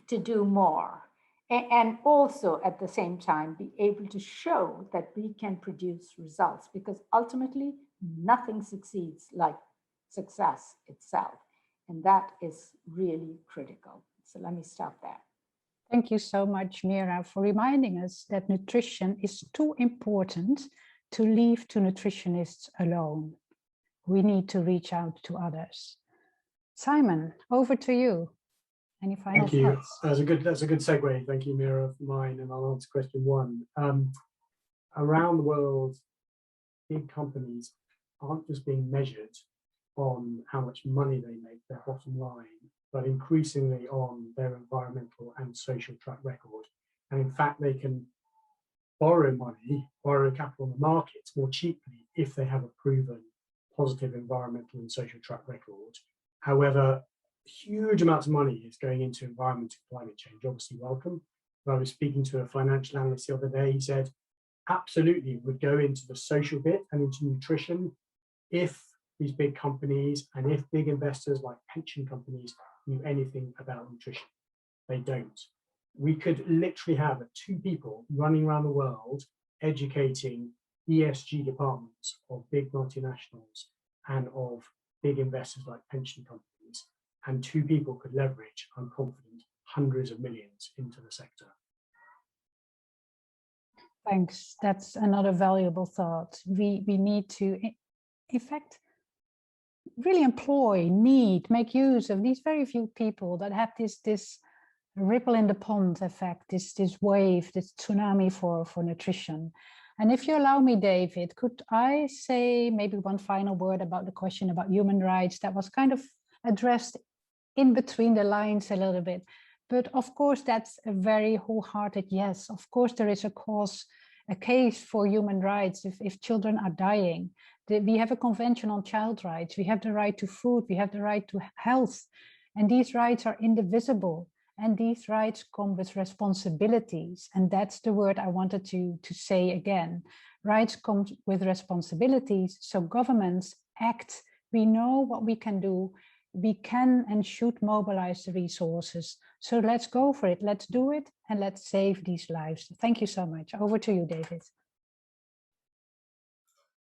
do more. And also at the same time, be able to show that we can produce results, because ultimately nothing succeeds like success itself. And that is really critical. So let me stop there. Thank you so much, Mira, for reminding us that nutrition is too important to leave to nutritionists alone. We need to reach out to others. Simon, over to you. Any final thoughts? That's a good segue. Thank you, Mira, for mine, and I'll answer question one. Around the world, big companies aren't just being measured on how much money they make, their bottom line, but increasingly on their environmental and social track record. And in fact, they can borrow money, borrow capital in the markets more cheaply if they have a proven positive environmental and social track record. However, huge amounts of money is going into environmental climate change, obviously welcome. But I was speaking to a financial analyst the other day. He said, absolutely, would go into the social bit and into nutrition if these big companies and if big investors like pension companies knew anything about nutrition. They don't. We could literally have 2 people running around the world educating ESG departments of big multinationals and of big investors like pension companies, and 2 people could leverage, I'm confident, hundreds of millions into the sector. Thanks. That's another valuable thought. We need to, in fact, really employ, make use of these very few people that have this ripple in the pond effect, this wave, this tsunami for nutrition. And if you allow me, David, could I say maybe one final word about the question about human rights that was kind of addressed in between the lines a little bit. But of course, that's a very wholehearted yes. Of course, there is a case for human rights if children are dying. We have a convention on child rights. We have the right to food. We have the right to health. And these rights are indivisible. And these rights come with responsibilities. And that's the word I wanted to say again. Rights come with responsibilities. So governments act. We know what we can do. We can and should mobilize the resources. So let's go for it. Let's do it. And let's save these lives. Thank you so much. Over to you, David.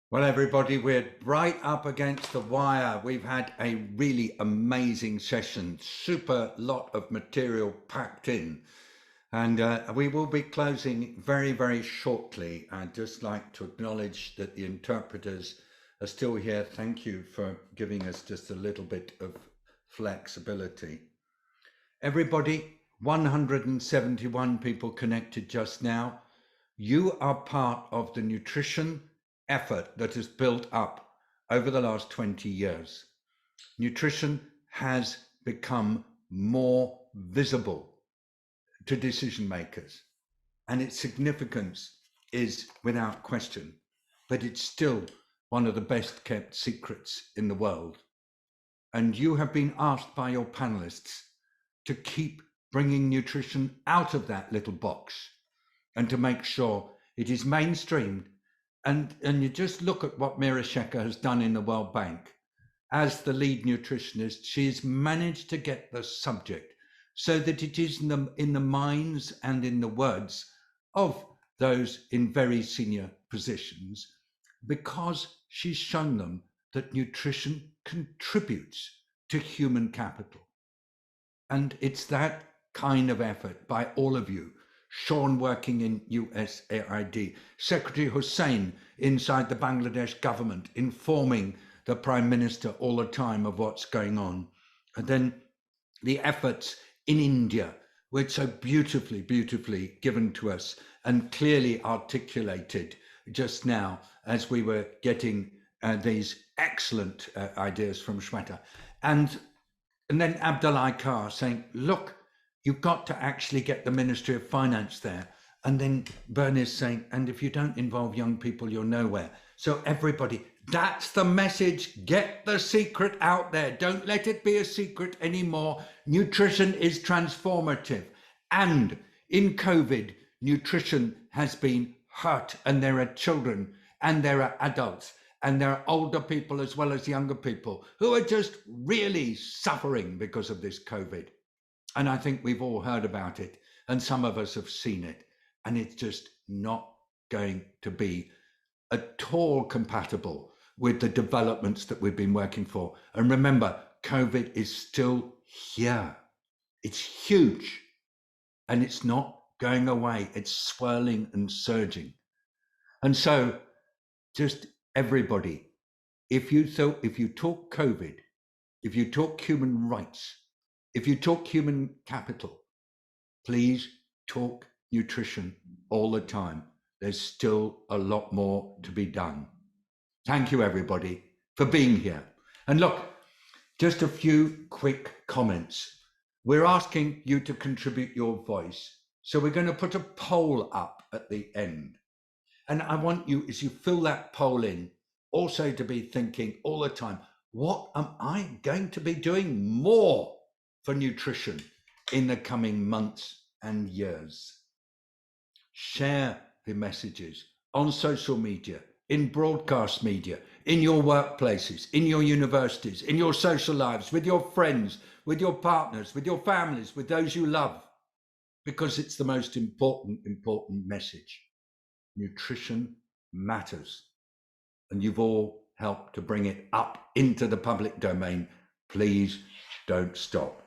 Well, everybody, we're right up against the wire. We've had a really amazing session, super lot of material packed in. And we will be closing very, very shortly. I'd just like to acknowledge that the interpreters are still here. Thank you for giving us just a little bit of flexibility. Everybody, 171 people connected just now. You are part of the nutrition effort that has built up over the last 20 years. Nutrition has become more visible to decision makers, and its significance is without question, but it's still one of the best kept secrets in the world. And you have been asked by your panelists to keep bringing nutrition out of that little box and to make sure it is mainstreamed. And you just look at what Mira Shekhar has done in the World Bank. As the lead nutritionist, she's managed to get the subject so that it is in the minds and in the words of those in very senior positions, because she's shown them that nutrition contributes to human capital. And it's that kind of effort by all of you. Sean working in USAID, Secretary Hussain inside the Bangladesh government, informing the Prime Minister all the time of what's going on. And then the efforts in India, which are beautifully, beautifully given to us and clearly articulated just now as we were getting these excellent ideas from Shweta. And then Abdullah Kar saying, look, you've got to actually get the Ministry of Finance there. And then Bernice saying, and if you don't involve young people, you're nowhere. So everybody, that's the message. Get the secret out there. Don't let it be a secret anymore. Nutrition is transformative. And in COVID, nutrition has been hurt. And there are children and there are adults and there are older people as well as younger people who are just really suffering because of this COVID. And I think we've all heard about it, and some of us have seen it, and it's just not going to be at all compatible with the developments that we've been working for. And remember, COVID is still here. It's huge and it's not going away. It's swirling and surging. And so just everybody, if you talk COVID, if you talk human rights, if you talk human capital, please talk nutrition all the time. There's still a lot more to be done. Thank you, everybody, for being here. And look, just a few quick comments. We're asking you to contribute your voice. So we're going to put a poll up at the end. And I want you, as you fill that poll in, also to be thinking all the time, what am I going to be doing more for nutrition in the coming months and years? Share the messages on social media, in broadcast media, in your workplaces, in your universities, in your social lives, with your friends, with your partners, with your families, with those you love, because it's the most important message. Nutrition matters, and you've all helped to bring it up into the public domain. Please don't stop.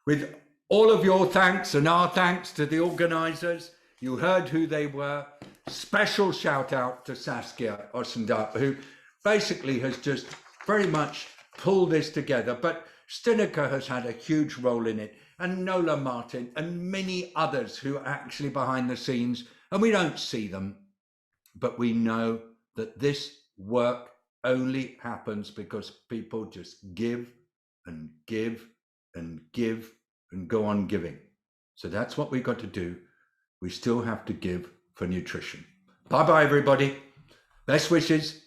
With all of your thanks and our thanks to the organisers, you heard who they were. Special shout out to Saskia Ossendorp, who basically has just very much pulled this together. But Stinica has had a huge role in it, and Nola Martin and many others who are actually behind the scenes, and we don't see them, but we know that this work only happens because people just give and give and give and go on giving. So that's what we've got to do. We still have to give for nutrition. Bye-bye, everybody. Best wishes.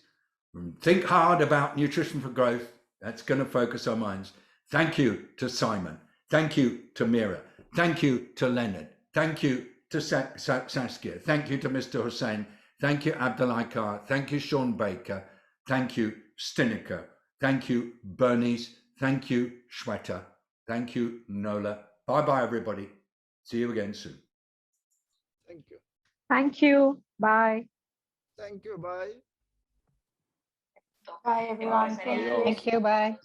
Think hard about nutrition for growth. That's going to focus our minds. Thank you to Simon. Thank you to Mira. Thank you to Leonard. Thank you to Saskia. Thank you to Mr. Hussain. Thank you, Abdulaikar. Thank you, Sean Baker. Thank you, Stinica. Thank you, Bernice. Thank you, Shweta. Thank you, Nola. Bye-bye, everybody. See you again soon. Thank you. Thank you. Bye. Thank you. Bye. Bye, everyone. Thank you. Bye.